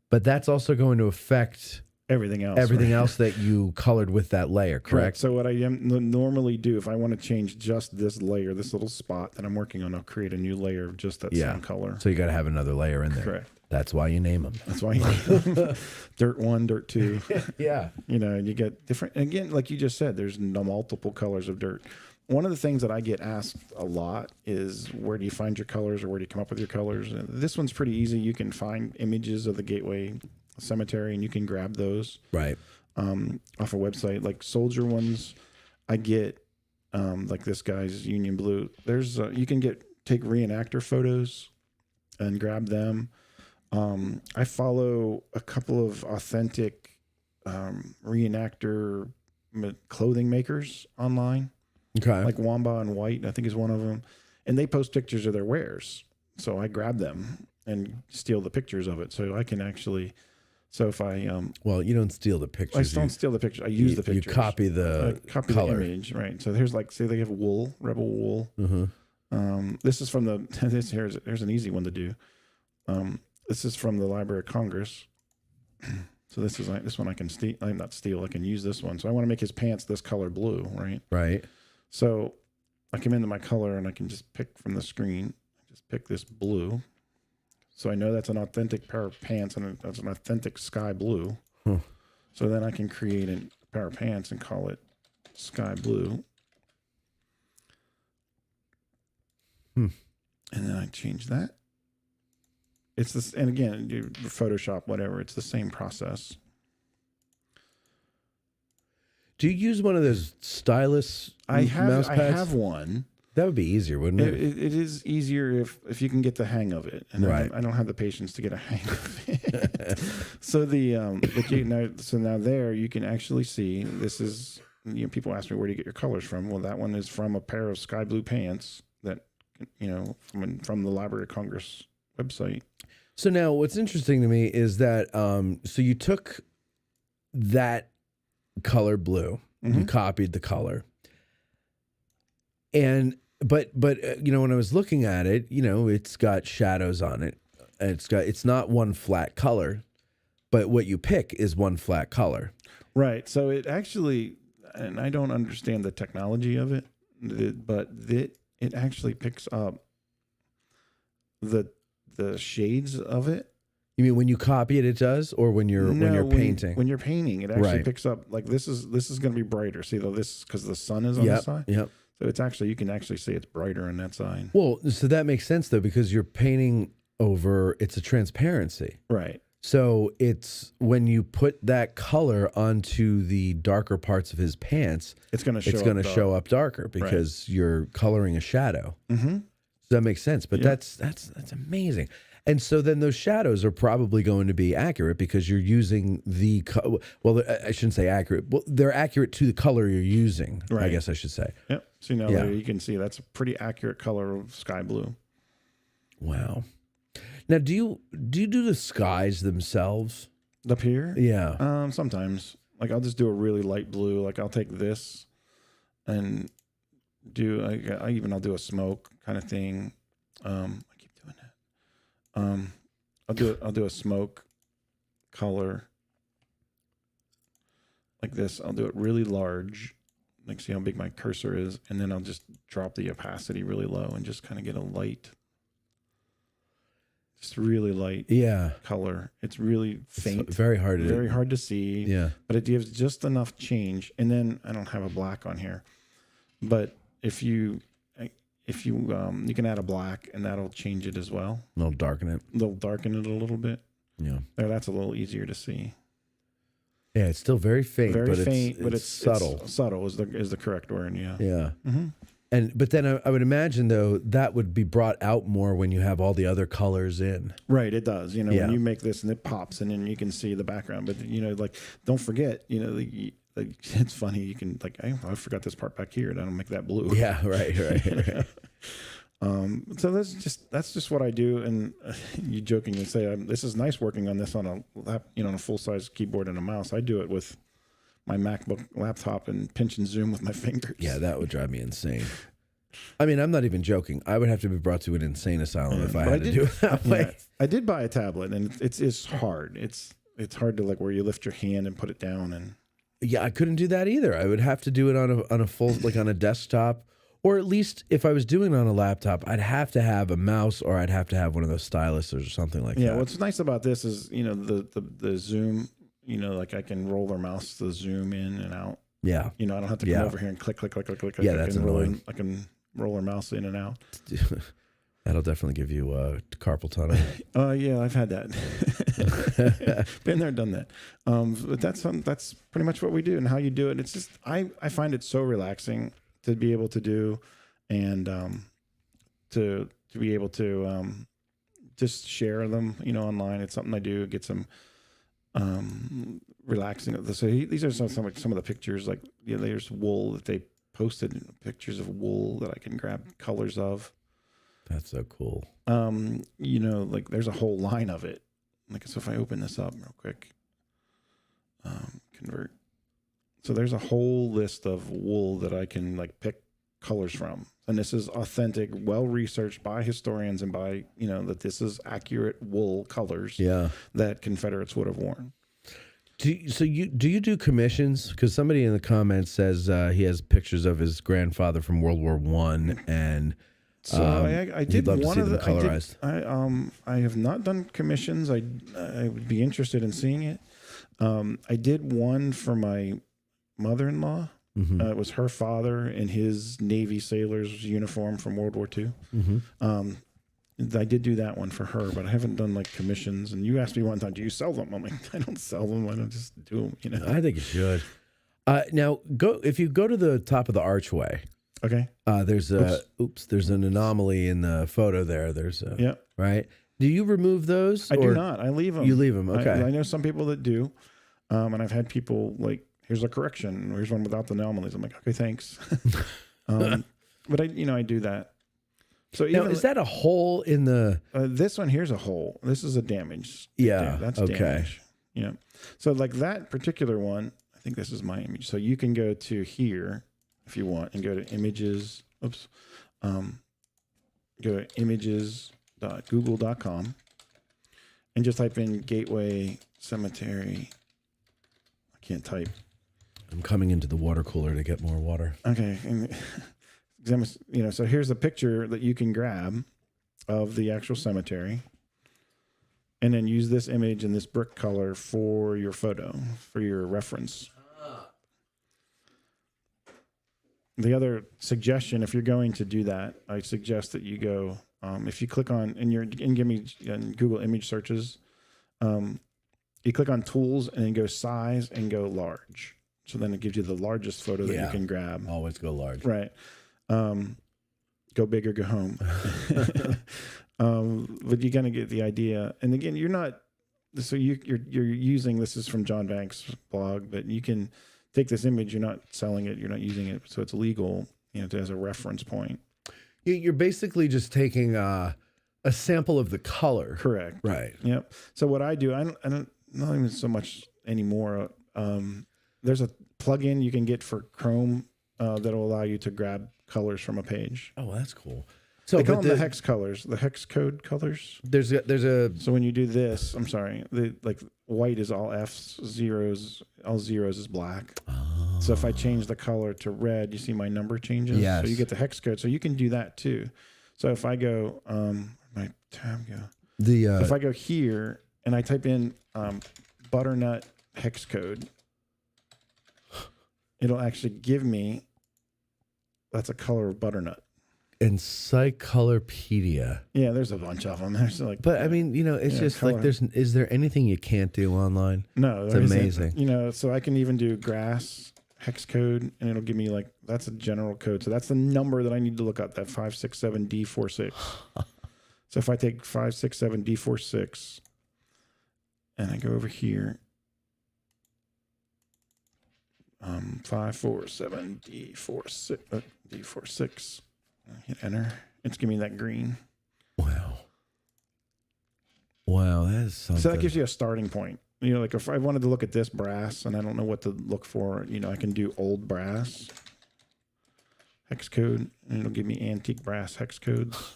but that's also going to affect everything else. Everything else that you colored with that layer, correct? So what I normally do, if I want to change just this layer, this little spot that I'm working on, I'll create a new layer of just that same color. So you got to have another layer in there. Correct. That's why you name them. That's why you name them. Dirt 1, Dirt 2. Yeah. And you get different. Again, like you just said, there's multiple colors of dirt. One of the things that I get asked a lot is, where do you find your colors, or where do you come up with your colors? And this one's pretty easy. You can find images of the Gateway Cemetery, and you can grab those off a website. Like soldier ones, I get like this guy's Union Blue. There's you can take reenactor photos and grab them. I follow a couple of authentic reenactor clothing makers online. Okay, like Wamba and White, I think is one of them, and they post pictures of their wares. So I grab them and steal the pictures of it, so I can actually. So if I well, you don't steal the pictures. I don't steal the pictures. I use the pictures. You copy the color. The image, right? So here's say they have wool, rebel wool. Mm-hmm. This is from here's an easy one to do. This is from the Library of Congress. So this one I can steal. I'm not steal. I can use this one. So I want to make his pants this color blue, right? Right. So I come into my color and I can just pick from the screen. Just pick this blue. So I know that's an authentic pair of pants, and that's an authentic sky blue. So then I can create a pair of pants and call it sky blue. And then I change that. It's this, and again, Photoshop, whatever, it's the same process. Do you use one of those stylus mouse pads? I have one. That would be easier, wouldn't it? It is easier if you can get the hang of it, and right. I don't have the patience to get a hang of it. So now there you can actually see this is people ask me, where do you get your colors from? Well, that one is from a pair of sky blue pants that from the Library of Congress website. So now what's interesting to me is that so you took that color blue, you copied the color. But when I was looking at it, it's got shadows on it. It's not one flat color, but what you pick is one flat color. Right. So it actually, and I don't understand the technology of it, but it actually picks up the the shades of it. You mean when you copy it, it does, or when you're painting? When you're painting, it actually picks up like this is going to be brighter. See though, this because the sun is on this side. Yep. So it's actually you can actually see it's brighter on that side. Well, so that makes sense though because you're painting over. It's a transparency, right? So it's when you put that color onto the darker parts of his pants, it's going to show up darker because you're coloring a shadow. Mm-hmm. So that makes sense. But that's amazing. And so then those shadows are probably going to be accurate because you're using well, I shouldn't say accurate. Well, they're accurate to the color you're using, I guess I should say. Yep. So now there you can see that's a pretty accurate color of sky blue. Wow. Now, do you do the skies themselves? Up here? Yeah. Sometimes. Like I'll just do a really light blue. Like I'll take this and do I'll do a smoke kind of thing. I keep doing that. I'll do a smoke color like this. I'll do it really large. Like see how big my cursor is, and then I'll just drop the opacity really low and just kind of get a light. Just really light color. It's really faint. It's very hard to see. Yeah. But it gives just enough change. And then I don't have a black on here. But if you can add a black and that'll change it as well. It'll darken it. They'll darken it a little bit. Yeah. There, that's a little easier to see. Yeah, it's still very faint. Very but faint, but it's subtle. It's subtle is the correct word, yeah. Yeah. Mm-hmm. But then I would imagine, though, that would be brought out more when you have all the other colors in. Right, it does. When you make this and it pops and then you can see the background. But, like, don't forget, it's funny. You can, like, I forgot this part back here. That'll make that blue. Yeah, right. So that's just what I do. And you jokingly say, this is nice working on this on a full-size keyboard and a mouse. I do it with my MacBook laptop and pinch and zoom with my fingers. Yeah, that would drive me insane. I mean, I'm not even joking. I would have to be brought to an insane asylum if I had to do it that way. Yeah, I did buy a tablet, and it's hard. It's hard to like where you lift your hand and put it down. And yeah, I couldn't do that either. I would have to do it on a full like on a desktop, or at least if I was doing it on a laptop, I'd have to have a mouse or I'd have to have one of those styluses or something like that. Yeah, what's nice about this is the zoom. Like I can roll their mouse to zoom in and out. Yeah. I don't have to come over here and click. Yeah, that's annoying. I can roll their mouse in and out. That'll definitely give you carpal tunnel. Yeah, I've had that. Been there, done that. But that's pretty much what we do and how you do it. It's just I find it so relaxing to be able to do, and to be able to just share them. Online. It's something I do. Get some. Relaxing. So these are some of the pictures. Like there's wool that they posted, pictures of wool that I can grab colors of. That's so cool. Like there's a whole line of it. Like so, if I open this up real quick, convert. So there's a whole list of wool that I can like pick colors from, and this is authentic, well researched by historians and by that this is accurate wool colors. Yeah, that Confederates would have worn. Do you do commissions? Because somebody in the comments says he has pictures of his grandfather from World War I, and so I did love one to see of them the colorized. I have not done commissions. I would be interested in seeing it. I did one for my mother-in-law. Mm-hmm. It was her father in his Navy sailor's uniform from World War II. Mm-hmm. I did do that one for her, but I haven't done like commissions. And you asked me one time, do you sell them? I'm like, I don't sell them. I don't just do them, I think you should. Now, if you go to the top of the archway. Okay. There's an anomaly in the photo there. There's right. Do you remove those? I do not. I leave them. You leave them. Okay. I know some people that do. And I've had people like, here's a correction. Here's one without the anomalies. I'm like, okay, thanks. But I do that. So now, is that a hole in the? This one here's a hole. This is a damage. Yeah. That's okay. Damage. Yeah. So like that particular one, I think this is my image. So you can go to here if you want and go to images. Oops. Go to images.google.com and just type in Gateway Cemetery. I can't type. I'm coming into the water cooler to get more water. Okay. So here's a picture that you can grab of the actual cemetery. and then use this image in this brick color for your photo, for your reference. The other suggestion, if you're going to do that, I suggest that you go, if you click on, in your in Google image searches, you click on tools and then go size and go large. So then it gives you the largest photo that you can grab. Always go large. Right. Go big or go home. But you kind of get the idea. And again, you're not, so you're using, this is from John Banks' blog, but you can take this image, you're not selling it, you're not using it, so it's legal, as a reference point. You're basically just taking a sample of the color. Correct. Right. Yep. So what I do, I don't not even so much anymore. There's a plugin you can get for Chrome that'll allow you to grab colors from a page. Oh, that's cool. So they call them the hex colors, the hex code colors. There's a. So when you do this, I'm sorry, like white is all F's, zeros, all zeros is black. Oh. So if I change the color to red, you see my number changes. Yes. So you get the hex code. So you can do that too. So if I go, my tab go. If I go here and I type in butternut hex code, it'll actually give me, that's a color of butternut. Encyclopedia. Yeah, there's a bunch of them. There's but I mean, it's just color. Like is there anything you can't do online? No, it's amazing. So I can even do grass hex code, and it'll give me that's a general code. So that's the number that I need to look up. That 567D46. So if I take 567D46, and I go over here, 547D46, D46. Hit enter. It's giving me that green. Wow, that is something. So that gives you a starting point. If I wanted to look at this brass and I don't know what to look for, I can do old brass hex code, and it'll give me antique brass hex codes.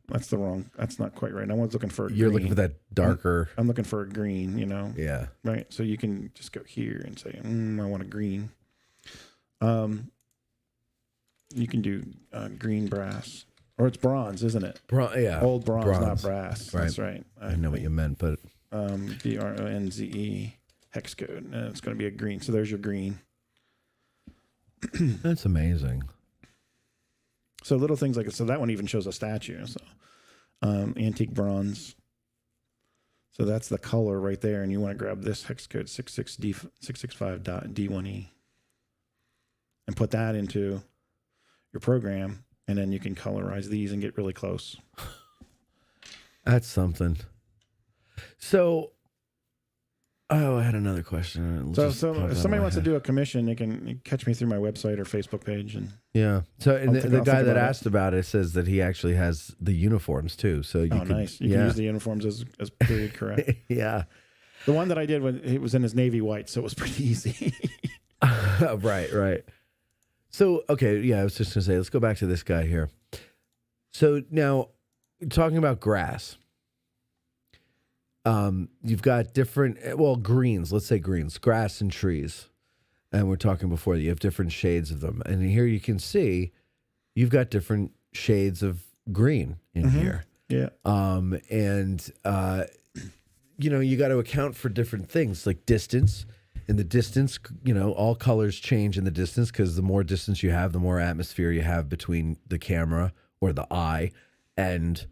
That's not quite right. I was looking for a You're green. looking for that darker. I'm looking for a green, Yeah. Right. So you can just go here and say, I want a green. You can do green brass, or it's bronze, isn't it? Yeah, old bronze, not brass. Right. That's right. I know what you meant, but BRONZE hex code, and it's going to be a green. So there's your green. That's amazing. So little things like so that one even shows a statue. So antique bronze. So that's the color right there, and you want to grab this hex code 665.D1E and put that into your program, and then you can colorize these and get really close. That's something. So, I had another question. So if somebody wants to do a commission, they can catch me through my website or Facebook page. And so the guy that asked about it says that he actually has the uniforms too. So nice. You can use the uniforms as period correct. Yeah. The one that I did, it was in his navy white, so it was pretty easy. Right. So, okay, I was just going to say, let's go back to this guy here. So now, talking about grass, you've got different, greens, let's say greens, grass and trees. And we're talking before, you have different shades of them. And here you can see you've got different shades of green in here. Yeah. You got to account for different things like distance. In the distance, all colors change in the distance because the more distance you have, the more atmosphere you have between the camera or the eye and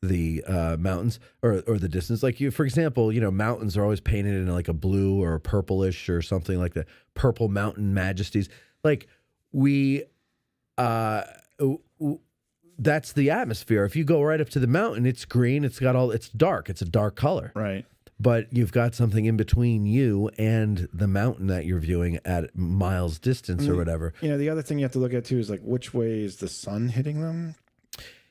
the mountains or the distance. Like for example, mountains are always painted in like a blue or a purplish or something like that. Purple mountain majesties. Like that's the atmosphere. If you go right up to the mountain, it's green. It's dark. It's a dark color. Right. But you've got something in between you and the mountain that you're viewing at miles distance or whatever. The other thing you have to look at too is like which way is the sun hitting them?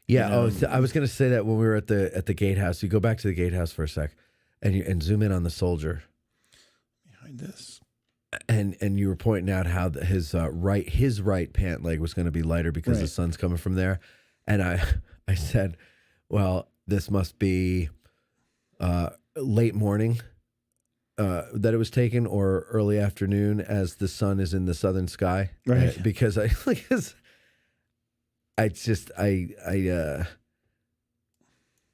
Yeah. I was going to say that when we were at the gatehouse. You go back to the gatehouse for a sec, and zoom in on the soldier behind this, and you were pointing out how his right pant leg was going to be lighter because the sun's coming from there, and I said, well, this must be late morning that it was taken, or early afternoon as the sun is in the southern sky, right? Because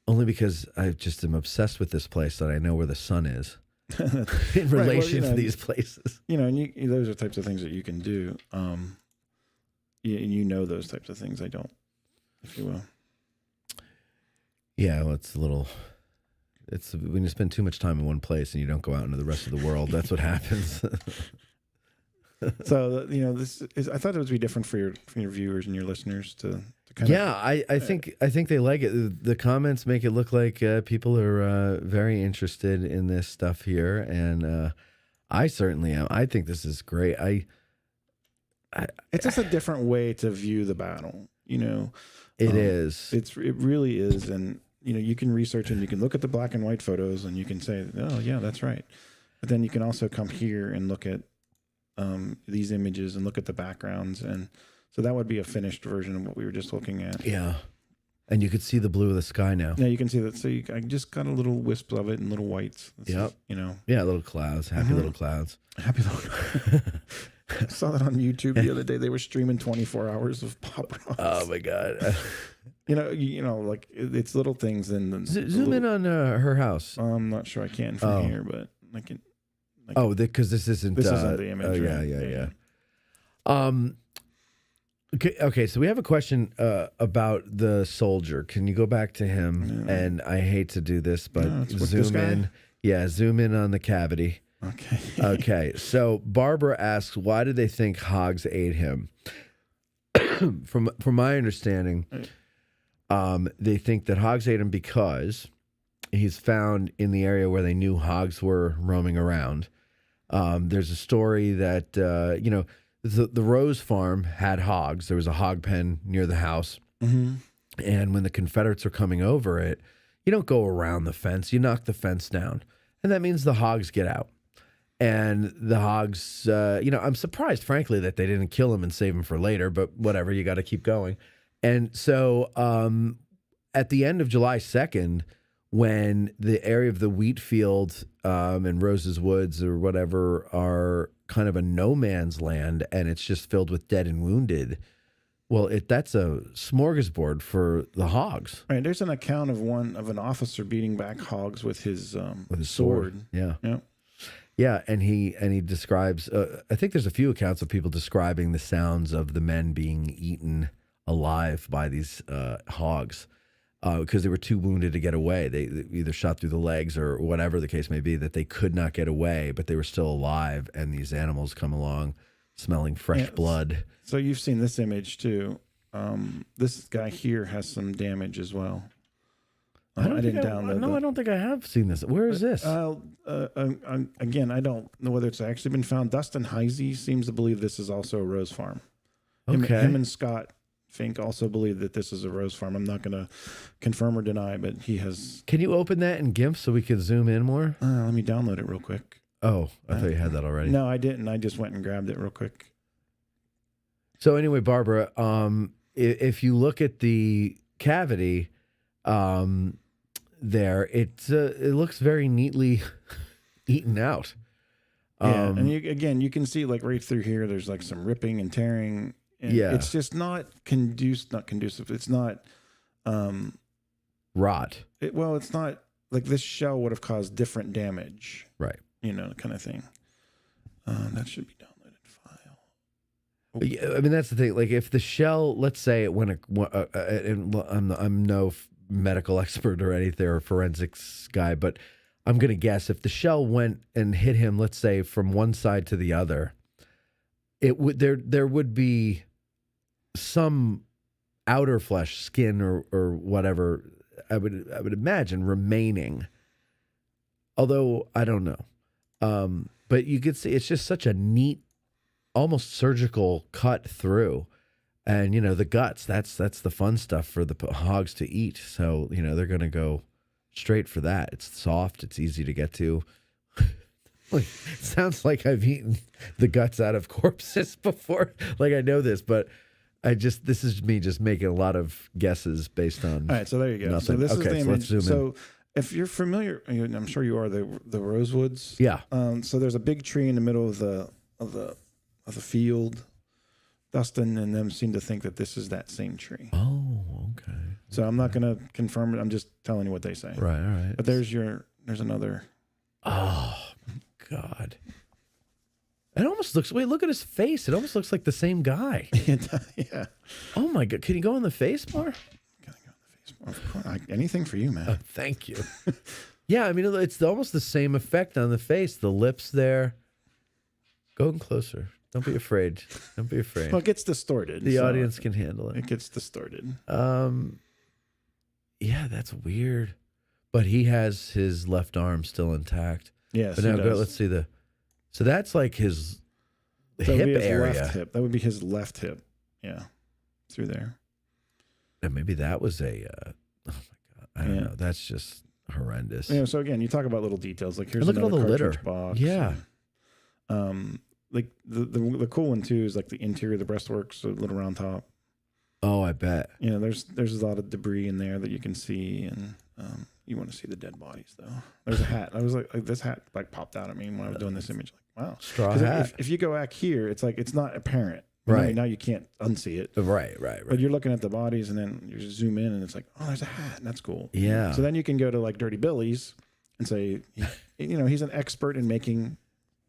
Only because I just am obsessed with this place that I know where the sun is in Right, relation to these places. And those are types of things that you can do. And those types of things. I don't, if you will. Yeah, well, it's when you spend too much time in one place and you don't go out into the rest of the world, that's what happens. So, I thought it would be different for your viewers and your listeners to kind of. Yeah, I think they like it. The comments make it look like people are very interested in this stuff here, and I certainly am. I think this is great. It's just a different way to view the battle. It is. It really is, and you can research and you can look at the black and white photos and you can say, oh yeah, that's right. But then you can also come here and look at these images and look at the backgrounds, and so that would be a finished version of what we were just looking at. Yeah, and you could see the blue of the sky now. Yeah, you can see that. So I just got a little wisp of it and little whites. Yep. Yeah, little clouds, happy little clouds. Happy little. I saw that on YouTube the other day. They were streaming 24 hours of pop rocks. Oh my god. Like it's little things. And zoom in on her house. I'm not sure I can from here, but I can. Because this isn't. This isn't the image. Yeah. Okay. So we have a question about the soldier. Can you go back to him? Yeah. And I hate to do this, but zoom in. Yeah, zoom in on the cavity. Okay. Okay. So Barbara asks, why did they think hogs ate him? From my understanding, they think that hogs ate him because he's found in the area where they knew hogs were roaming around. There's a story that the Rose Farm had hogs. There was a hog pen near the house, and when the Confederates are coming over it, you don't go around the fence. You knock the fence down, and that means the hogs get out. And the hogs, I'm surprised, frankly, that they didn't kill him and save him for later, but whatever, you got to keep going. And so at the end of July 2nd, when the area of the wheat field and Rose's Woods or whatever are kind of a no man's land and it's just filled with dead and wounded, well, that's a smorgasbord for the hogs. Right. There's an account of an officer beating back hogs with his sword. Yeah. Yeah. Yeah, and he describes. I think there's a few accounts of people describing the sounds of the men being eaten alive by these hogs because they were too wounded to get away. They either shot through the legs or whatever the case may be, that they could not get away, but they were still alive. And these animals come along, smelling fresh blood. So you've seen this image too. This guy here has some damage as well. I didn't download. No, I don't think I have seen this. Where is this? Again, I don't know whether it's actually been found. Dustin Heisey seems to believe this is also a Rose Farm. Okay. Him and Scott Fink also believe that this is a Rose Farm. I'm not going to confirm or deny, but he has. Can you open that in GIMP so we can zoom in more? Let me download it real quick. Oh, I thought you had that already. No, I didn't. I just went and grabbed it real quick. So anyway, Barbara, if you look at the cavity, there, it looks very neatly eaten out. Yeah, and you can see like right through here, there's like some ripping and tearing. And it's just not conducive. It's not rot. It's not like this shell would have caused different damage, right? Kind of thing. That should be downloaded file. Yeah, I mean, that's the thing. Like, if the shell, let's say it went, and I'm no medical expert or anything or forensics guy, but I'm going to guess if the shell went and hit him, let's say from one side to the other, it would there would be some outer flesh, skin or whatever, I would imagine remaining. Although I don't know. But you could see it's just such a neat, almost surgical cut through. And, the guts, that's the fun stuff for the hogs to eat. So, they're going to go straight for that. It's soft. It's easy to get to. It sounds like I've eaten the guts out of corpses before. Like, I know this, but this is me just making a lot of guesses based on. All right, so there you go. Nothing. So this is the image. Let's zoom in. If you're familiar, I'm sure you are, the Rosewoods. Yeah. So there's a big tree in the middle of the field. Dustin and them seem to think that this is that same tree. Oh, okay. So I'm not going to confirm it. I'm just telling you what they say. Right. All right. But there's another. Oh, God. It almost looks, wait, look at his face. It almost looks like the same guy. Yeah. Oh, my God. Can you go in the face more? Gotta go in the face more. Of course. Anything for you, man. Oh, thank you. Yeah, I mean, it's almost the same effect on the face. The lips there. Go in closer. Don't be afraid. Don't be afraid. Well, it gets distorted. The audience can handle it. It gets distorted. Yeah, that's weird. But he has his left arm still intact. Yes, but now let's see so that's like his hip area. Left hip. That would be his left hip. Yeah, through there. And maybe that was oh my God, I don't know. That's just horrendous. Yeah. So again, you talk about little details. Like here's look at all the litter box. Yeah. And, like the cool one too is like the interior of the breastworks, so a little round top. Oh, I bet. You know, there's a lot of debris in there that you can see, and you want to see the dead bodies though. There's a hat. I was like this hat like popped out at me when I was doing this image. Like, wow, straw hat. If you go back here, it's like it's not apparent. Right. Now you can't unsee it. Right. But you're looking at the bodies, and then you just zoom in, and it's like, oh, there's a hat. And that's cool. Yeah. So then you can go to like Dirty Billy's and say, you know, he's an expert in making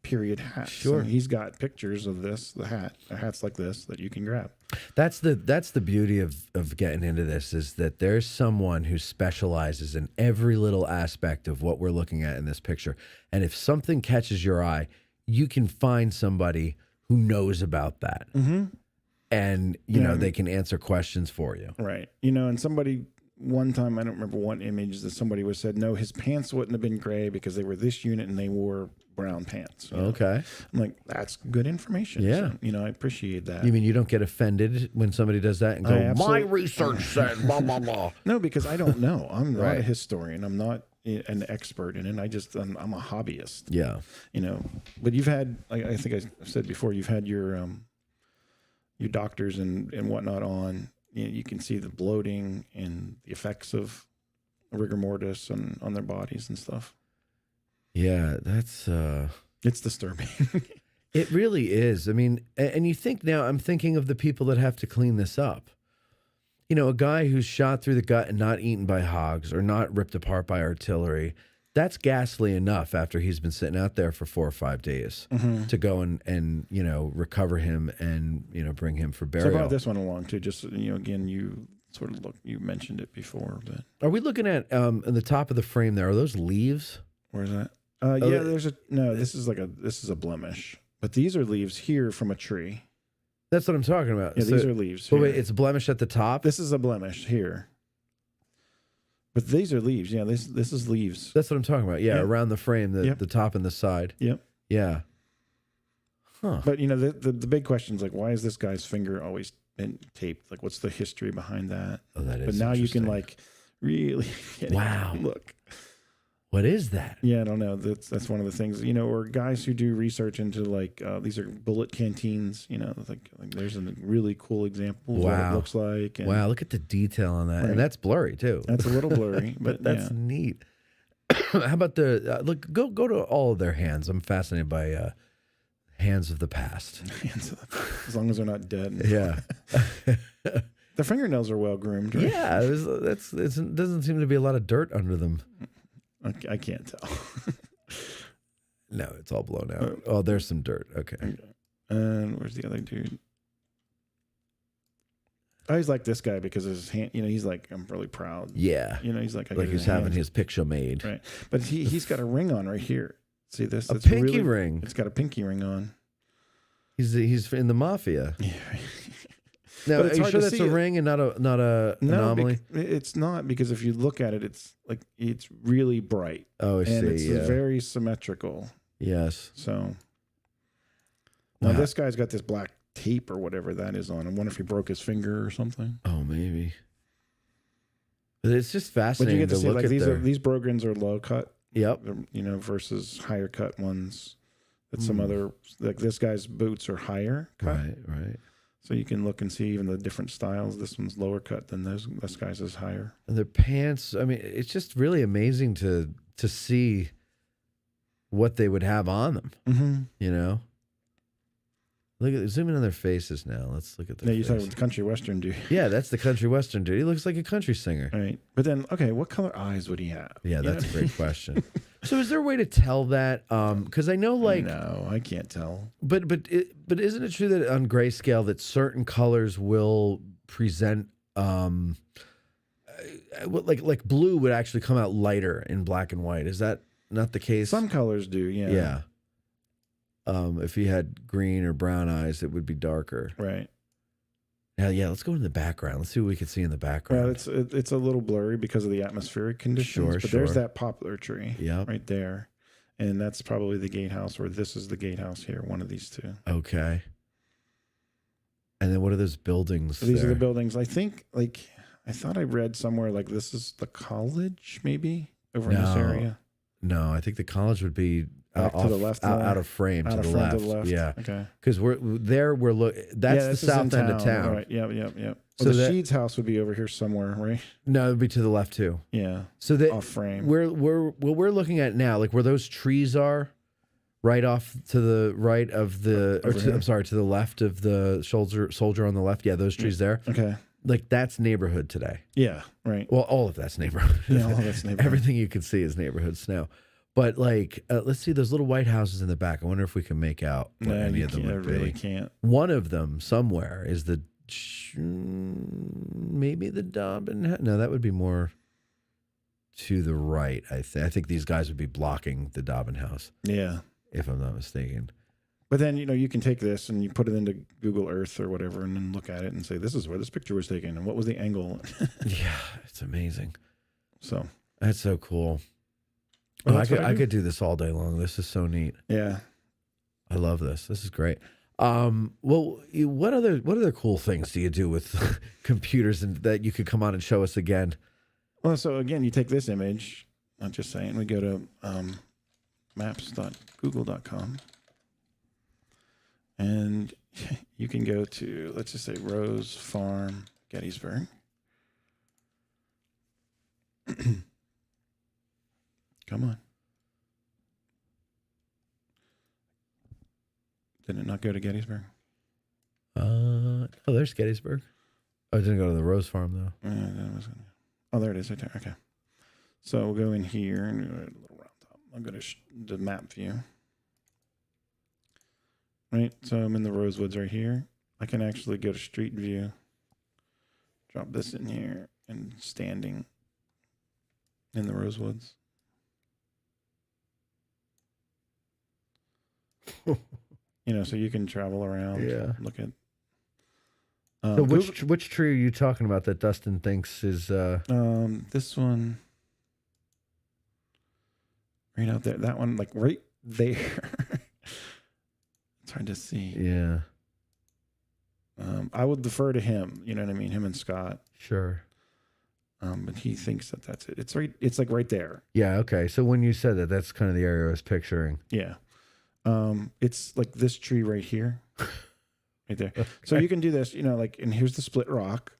period hats. Sure. And he's got pictures of the hats like this that you can grab. That's the beauty of getting into this, is that there's someone who specializes in every little aspect of what we're looking at in this picture. And if something catches your eye, you can find somebody who knows about that. Mm-hmm. And, you know, they can answer questions for you. Right. You know, and somebody, one time, I don't remember what image, that somebody was said, no, his pants wouldn't have been gray because they were this unit and they wore brown pants. Okay. I'm like, that's good information. Yeah. So, you know, I appreciate that. You mean you don't get offended when somebody does that and go, my research said blah, blah, blah. No, because I don't know. I'm not a historian. I'm not an expert in it. I'm a hobbyist. Yeah. You know, but you've had, I think I said before, you've had your doctors and whatnot on. You can see the bloating and the effects of rigor mortis on their bodies and stuff. Yeah, that's it's disturbing. It really is. I mean, and you think now, I'm thinking of the people that have to clean this up. You know, a guy who's shot through the gut and not eaten by hogs or not ripped apart by artillery, that's ghastly enough after he's been sitting out there for 4 or 5 days to go and, you know, recover him and, you know, bring him for burial. So I brought this one along too, just, you know, again, you sort of you mentioned it before, but. Are we looking at, in the top of the frame there, are those leaves? Where's that? Yeah, this is a blemish, but these are leaves here from a tree. That's what I'm talking about. Yeah, these are leaves. But wait, it's a blemish at the top? This is a blemish here. But these are leaves. Yeah, this is leaves. That's what I'm talking about. Yeah, around the frame, the top and the side. Yep. Yeah. Huh. But, you know, the big question is, like, why is this guy's finger always been taped? Like, what's the history behind that? Oh, that is. But now you can, like, really look. What is that? Yeah, I don't know. That's one of the things, you know, or guys who do research into, like, these are bullet canteens, you know, like there's a really cool example of what it looks like. And, wow, look at the detail on that. Right. And that's blurry, too. That's a little blurry, but that's neat. How about the, look, go to all of their hands. I'm fascinated by hands of the past. Hands of the past, as long as they're not dead. Yeah. The fingernails are well groomed, right? Yeah, it doesn't seem to be a lot of dirt under them. I can't tell. No, it's all blown out. Oh, there's some dirt. Okay. And where's the other dude? I always like this guy because his hand, you know, he's like, I'm really proud. Yeah. You know, he's like he's having his picture made. Right. But he's got a ring on right here. See this? A pinky ring. It's got a pinky ring on. He's in the mafia. Yeah. Now, are you sure that's a ring and not a anomaly? It's not, because if you look at it, it's like it's really bright. Oh, I see. And it's very symmetrical. Yes. So now this guy's got this black tape or whatever that is on. I wonder if he broke his finger or something. Oh, maybe. But it's just fascinating. But you get to see, look like, at these Brogrens are low cut. Yep. You know, versus higher cut ones. That some other, like this guy's boots are higher cut. Right. So you can look and see even the different styles. This one's lower cut than this guy's is higher. And their pants, I mean, it's just really amazing to see what they would have on them, you know? Look at zoom in on their faces now. Let's look at their Yeah, you talking faces. about the country western dude. Yeah, that's the country western dude. He looks like a country singer. Right. But then, okay, what color eyes would he have? Yeah, You that's know? a great question. So is there a way to tell that? Because I know, like, No, I can't tell. but isn't it true that on grayscale that certain colors will present, like blue would actually come out lighter in black and white? Is that not the case? Some colors do, yeah. Yeah. If he had green or brown eyes, it would be darker. Right. Yeah. Let's go in the background. Let's see what we can see in the background. Well, it's a little blurry because of the atmospheric conditions. But there's that poplar tree right there. And that's probably the gatehouse, or this is the gatehouse here, one of these two. Okay. And then what are those buildings? So these are the buildings. I think, like, I thought I read somewhere like this is the college, maybe, over in this area. No, I think the college would be to the left, out of frame, to the left. Yeah. Okay. Because we're that's the south end of town. Right. Yep. So So the Sheeds house would be over here somewhere, right? No, it would be to the left too. Yeah. So that off frame. What we're looking at now, like where those trees are, right off to the right of the, to the left of the soldier on the left. Yeah, those trees there. Okay. Like that's neighborhood today. Yeah. Right. Well, all of that's neighborhood. Yeah, all of that's neighborhood. Everything you can see is neighborhood snow. But like, let's see those little white houses in the back. I wonder if we can make out what any of them would be. I really can't. One of them somewhere is maybe the Dobbin. No, that would be more to the right. I think these guys would be blocking the Dobbin house. Yeah, if I'm not mistaken. But then you can take this and you put it into Google Earth or whatever, and then look at it and say, "This is where this picture was taken, and what was the angle?" Yeah, it's amazing. So that's so cool. Well, I could do this all day long. This is so neat. Yeah, I love this. This is great. Well, what other cool things do you do with computers and that you could come on and show us again? Well, so again, you take this image. I'm just saying, we go to maps.google.com, and you can go to, let's just say, Rose Farm, Gettysburg. Come on. Did it not go to Gettysburg? Oh, there's Gettysburg. Oh, it didn't go to the Rose Farm, though. Oh, there it is right there. Okay. So we'll go in here and do a little round top. I'll go to the map view. Right. So I'm in the Rosewoods right here. I can actually go to street view. Drop this in here and standing in the Rosewoods. So you can travel around. Yeah. Look at. So which tree are you talking about that Dustin thinks is? This one. Right out there. That one, like right there. It's hard to see. Yeah. I would defer to him. You know what I mean? Him and Scott. Sure. But he thinks that that's it. It's right. It's like right there. Yeah. Okay. So when you said that, that's kind of the area I was picturing. Yeah. It's like this tree right here, right there. Okay. So you can do this, and here's the split rock.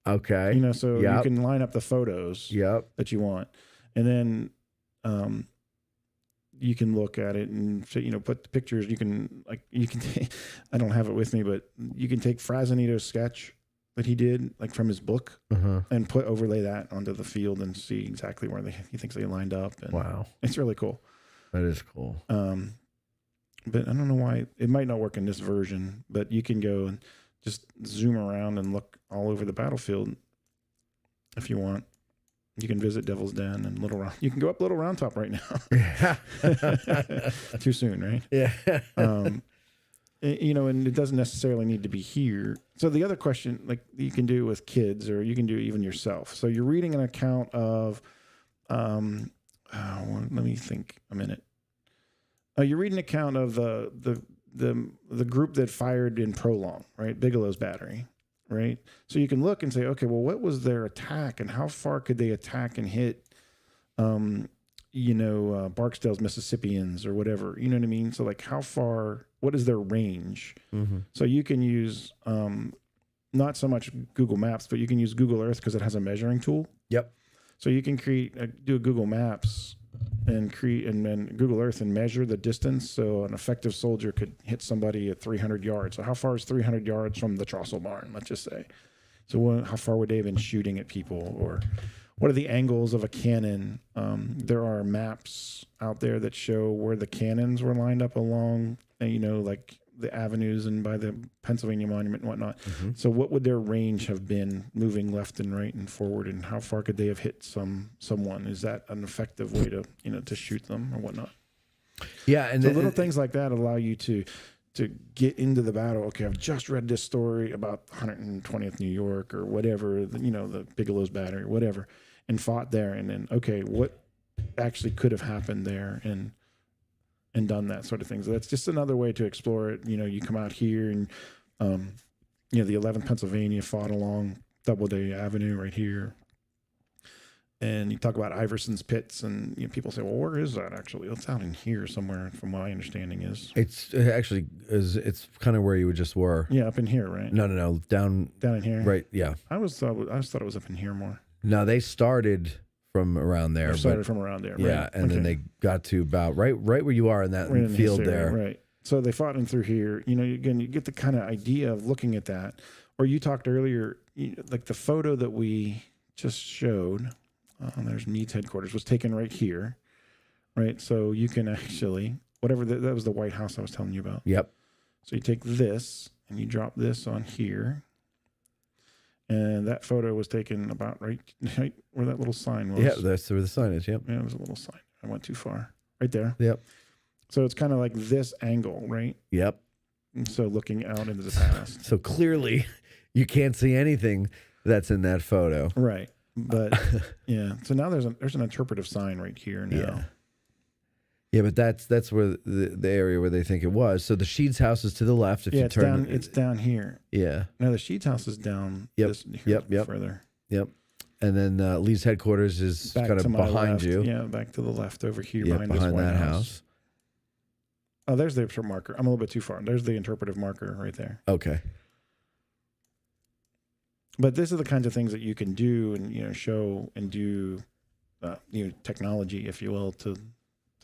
Okay. So you can line up the photos. Yep. That you want, and then, you can look at it and put the pictures. You can I don't have it with me, but you can take Frazanito's sketch that he did, like from his book, and overlay that onto the field and see exactly where he thinks they lined up. And wow, it's really cool. That is cool. But I don't know why it might not work in this version, but you can go and just zoom around and look all over the battlefield if you want. You can visit Devil's Den and Little Round. You can go up Little Round Top right now. Too soon, right? Yeah. And it doesn't necessarily need to be here. So the other question, like you can do with kids, or you can do even yourself. So you're reading an account of, let me think a minute. You're reading an account of the group that fired in Prolong, right? Bigelow's battery, right? So you can look and say, okay, well, what was their attack, and how far could they attack and hit, Barksdale's Mississippians or whatever? You know what I mean? So like, how far? What is their range? Mm-hmm. So you can use not so much Google Maps, but you can use Google Earth because it has a measuring tool. Yep. So you can do a Google Maps and then Google Earth and measure the distance. So an effective soldier could hit somebody at 300 yards. So how far is 300 yards from the trestle barn, let's just say? So how far would they have been shooting at people? Or what are the angles of a cannon? There are maps out there that show where the cannons were lined up along, like the avenues and by the Pennsylvania Monument and whatnot. Mm-hmm. So what would their range have been moving left and right and forward, and how far could they have hit someone? Is that an effective way to shoot them or whatnot? Yeah, and so little things like that allow you to get into the battle. Okay, I've just read this story about 120th New York or whatever, the Bigelow's battery or whatever, and fought there. And then, okay, what actually could have happened there and done that sort of thing. So that's just another way to explore it. You come out here and, the 11th Pennsylvania fought along Doubleday Avenue right here. And you talk about Iverson's Pits, and people say, well, where is that actually? It's out in here somewhere, from my understanding is. It's kind of where you just were. Yeah, up in here, right? No, down in here. Right, yeah. I just thought it was up in here more. No, they started from around there. From around there, right? Yeah, and then they got to about right where you are in that field there. Right. So they fought in through here. Again, you get the kind of idea of looking at that. Or you talked earlier, like the photo that we just showed. There's Meade's headquarters, was taken right here, right? So you can actually, that was the White House I was telling you about. Yep. So you take this and you drop this on here, and that photo was taken about right where that little sign was. Yeah, that's where the sign is. Yep. Yeah, it was a little sign. I went too far. Right there. Yep. So it's kind of like this angle, right? Yep. And so looking out into the past. So clearly, you can't see anything that's in that photo. Right. But yeah, so now there's an interpretive sign right here now. Yeah, but that's where the area where they think it was. So the Sheets house is to the left. If you turn, it's down here. Yeah. Now the Sheets house is down. Yep. Further. Yep. And then Lee's headquarters is back kind of behind left. you. Yeah, back to the left over here behind this White that house. Oh, there's the marker. I'm a little bit too far. There's the interpretive marker right there. Okay. But this is the kinds of things that you can do and show and do, technology, if you will, to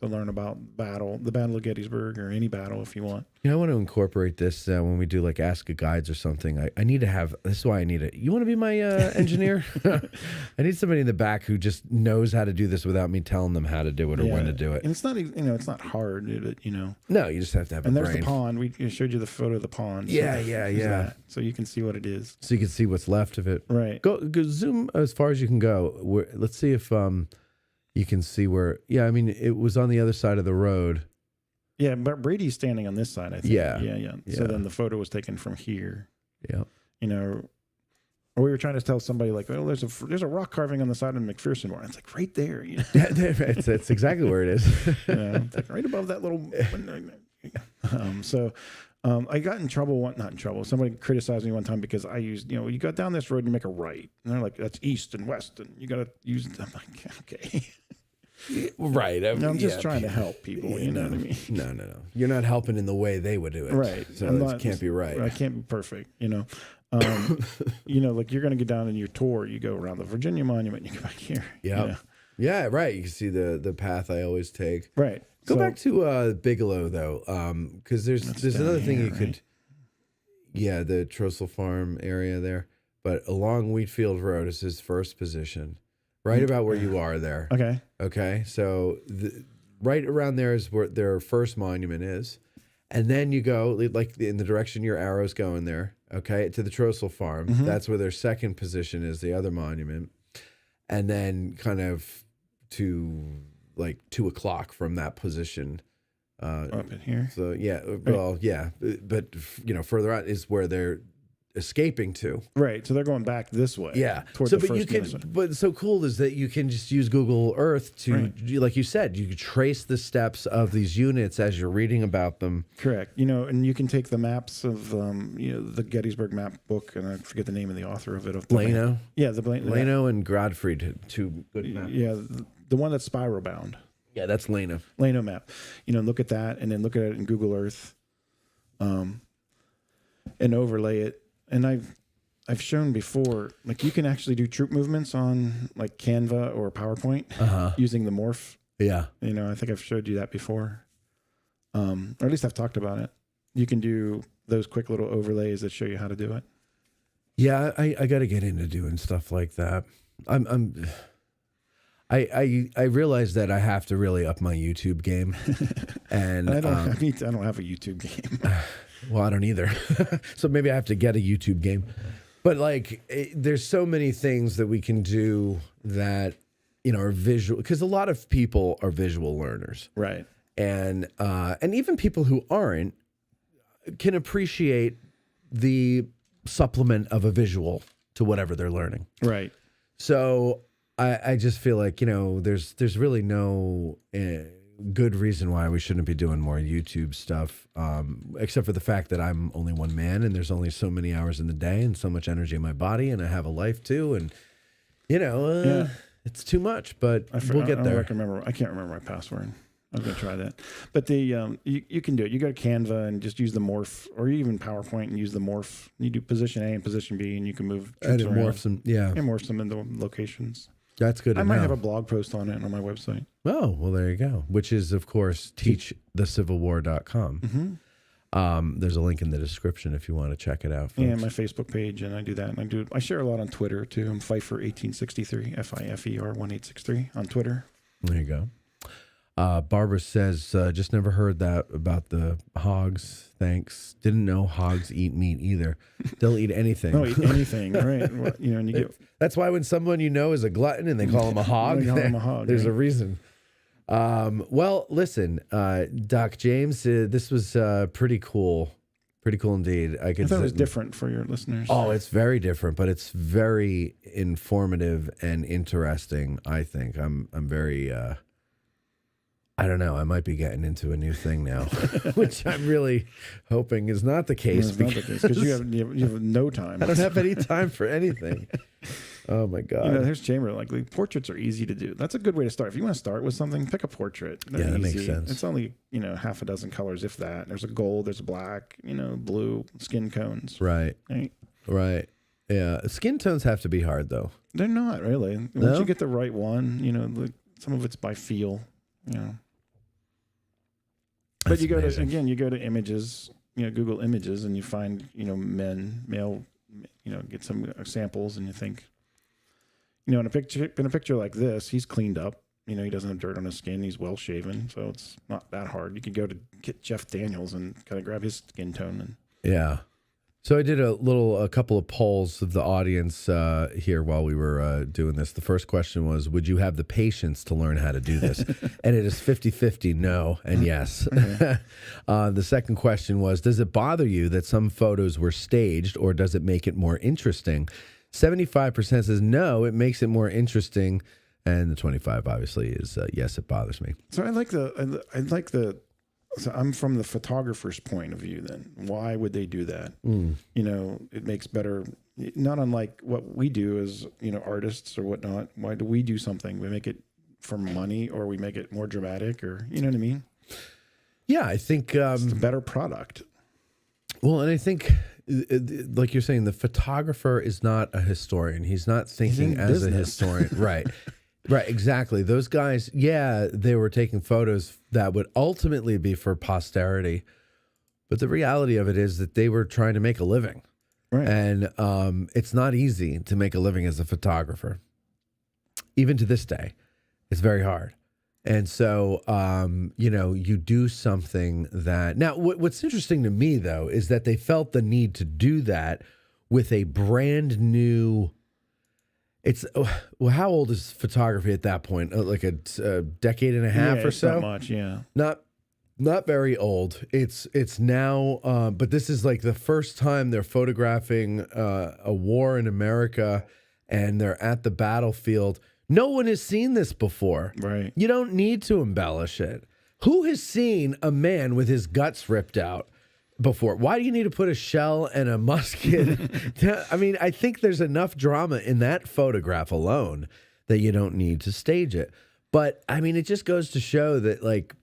learn about the Battle of Gettysburg, or any battle if you want. I want to incorporate this when we do like Ask a Guides or something. I need to have. This is why I need it. You want to be my engineer? I need somebody in the back who just knows how to do this without me telling them how to do it or when to do it. And it's not it's not hard, No, you just have to have. And a there's brain. the pond. We showed you the photo of the pond. So Yeah. So you can see what it is. So you can see what's left of it. Right. Go zoom as far as you can go. Let's see if you can see where. Yeah, I mean it was on the other side of the road. Yeah, but Brady's standing on this side, I think. Yeah. So then the photo was taken from here. Yeah. Or we were trying to tell somebody like, oh, there's a rock carving on the side of McPherson Barn. It's like right there. That's exactly where it is. It's like right above that little. I got in trouble. Not in trouble. Somebody criticized me one time because I used, you go down this road and you make a right, and they're like, that's east and west, and you got to use. I'm like, okay. Right. I'm just trying to help people. Yeah, you know what I mean? No. You're not helping in the way they would do it. Right. So it can't be right. I can't be perfect. Like you're going to get down in your tour, you go around the Virginia Monument, and you come back here. Yeah. Yeah. Right. You can see the path I always take. Right. Go back to Bigelow though, because there's another thing you could. Yeah, the Trestle Farm area there, but along Wheatfield Road is his first position. Right about where you are there. Okay. So right around there is where their first monument is. And then you go, like in the direction your arrow's going there, okay, to the Trestle Farm. Mm-hmm. That's where their second position is, the other monument. And then kind of to like 2 o'clock from that position. Up in here? So, yeah. Well, yeah. But, further out is where they're escaping to. Right. So they're going back this way. Yeah. Toward So, the but first but so cool is that you can just use Google Earth to, like you said, you could trace the steps of these units as you're reading about them. Correct. And you can take the maps of, the Gettysburg map book, and I forget the name of the author of it. Lano. Yeah, Lano and Godfrey, two good maps. Yeah, the one that's spiral bound. Yeah, that's Lano. Lano map. Look at that, and then look at it in Google Earth, and overlay it. And I've shown before, like you can actually do troop movements on like Canva or PowerPoint using the morph Yeah. You know, I think I've showed you that before. Or at least I've talked about it. You can do those quick little overlays that show you how to do it. Yeah, I got to get into doing stuff like that. I realize that I have to really up my YouTube game, and I don't have a YouTube game. Well, I don't either. So maybe I have to get a YouTube game. But like, there's so many things that we can do that, you know, are visual, because a lot of people are visual learners, Right? and even people who aren't can appreciate the supplement of a visual to whatever they're learning. Right. So I just feel like, you know, there's really no good reason why we shouldn't be doing more YouTube stuff, except for the fact that I'm only one man and there's only so many hours in the day and so much energy in my body, and I have a life too, and you know, it's too much, but we'll get there. I can't remember my password. I'm going to try that. But you can do it. You go to Canva and just use the morph, or even PowerPoint and use the morph. You do position A and position B, and you can move and it morphs them. Yeah, it morphs them into locations. That's good. I might have a blog post on it on my website. Oh, well, there you go. Which is, of course, teachthecivilwar.com. Mm-hmm. There's a link in the description if you want to check it out, folks. Yeah, my Facebook page, and I do that. And I share a lot on Twitter too. I'm Pfeiffer1863, F-I-F-E-R 1863 on Twitter. There you go. Barbara says, just never heard that about the hogs. Thanks. Didn't know hogs eat meat either. They'll eat anything. They'll eat anything, right? Well, you know, and you get. That's why when someone you know is a glutton and they call him a hog, there's a reason. Well, listen, Doc James, this was pretty cool. Pretty cool indeed. I thought it was different for your listeners. Oh, it's very different, but it's very informative and interesting, I think. I'm very... I don't know. I might be getting into a new thing now, which I'm really hoping is not the case. It's not the case because you have no time. I don't have any time for anything. Oh my God! You know, here's Chamber. Like portraits are easy to do. That's a good way to start. If you want to start with something, pick a portrait. They're that easy. makes sense. It's only half a dozen colors, if that. There's a gold, there's a black, blue, skin tones. Right. Right. Yeah. Skin tones have to be hard though. They're not really. Once you get the right one, some of it's by feel. But you go to images, Google images, and you find, male, get some samples, and you think, in a picture like this, he's cleaned up. He doesn't have dirt on his skin. He's well shaven, so it's not that hard. You could go to get Jeff Daniels and kind of grab his skin tone and So I did a couple of polls of the audience here while we were doing this. The first question was, would you have the patience to learn how to do this? And it is 50-50 no and yes. The second question was, does it bother you that some photos were staged, or does it make it more interesting? 75% says no, it makes it more interesting. And the 25 obviously is yes, it bothers me. So I like the So I'm from the photographer's point of view then. Why would they do that? It makes better, not unlike what we do as, artists or whatnot. Why do we do something? We make it for money, or we make it more dramatic, or, you know what I mean? Yeah, I think... it's a better product. Well, and I think, like you're saying, the photographer is not a historian. He's not thinking as a historian. Right. Right, exactly. Those guys, they were taking photos that would ultimately be for posterity. But the reality of it is that they were trying to make a living. Right. And it's not easy to make a living as a photographer. Even to this day, it's very hard. And so, you do something that... Now, what's interesting to me, though, is that they felt the need to do that with a brand new... how old is photography at that point? Like a decade and a half or so? Not much, yeah. Not very old. It's now, but this is like the first time they're photographing a war in America, and they're at the battlefield. No one has seen this before. Right. You don't need to embellish it. Who has seen a man with his guts ripped out before? Why do you need to put a shell and a musket? I mean, I think there's enough drama in that photograph alone that you don't need to stage it. But I mean, it just goes to show that, like,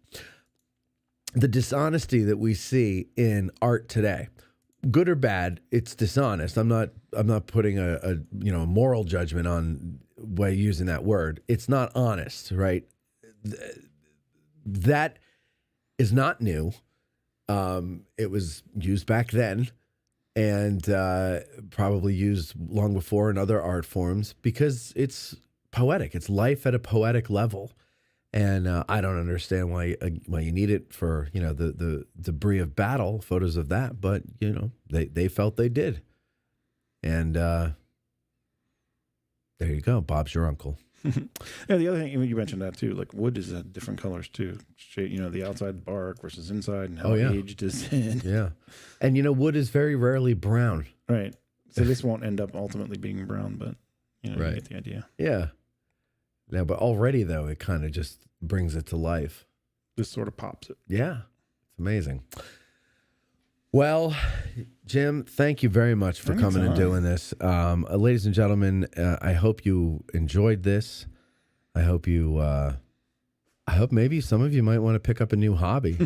the dishonesty that we see in art today, good or bad, it's dishonest. I'm not putting a moral judgment on by using that word. It's not honest, right? that is not new. It was used back then, and probably used long before in other art forms because it's poetic. It's life at a poetic level. And I don't understand why you need it for, the debris of battle, photos of that. But, they felt they did. And there you go. Bob's your uncle. Yeah, the other thing, you mentioned that too, like wood is different colors too. The outside bark versus inside and how aged is in. Yeah. And, wood is very rarely brown. Right. So this won't end up ultimately being brown, but, you get the idea. Yeah. No, but already, though, it kind of just brings it to life. Just sort of pops it. Yeah. It's amazing. Well, Jim, thank you very much for coming and doing this. Ladies and gentlemen, I hope you enjoyed this. I hope maybe some of you might want to pick up a new hobby.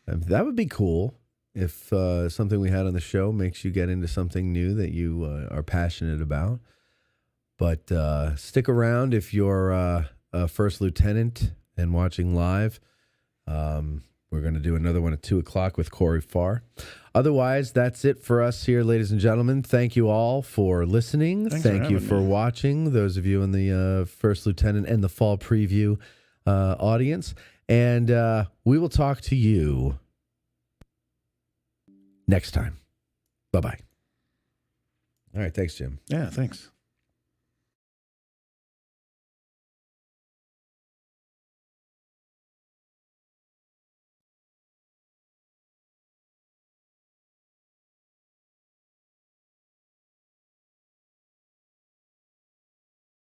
That would be cool if something we had on the show makes you get into something new that you are passionate about. But stick around if you're a first lieutenant and watching live. We're going to do another one at 2 o'clock with Corey Farr. Otherwise, that's it for us here, ladies and gentlemen. Thank you all for listening. Thank you for watching, those of you in the First Lieutenant and the Fall Preview audience. And we will talk to you next time. Bye-bye. All right, thanks, Jim. Yeah, thanks.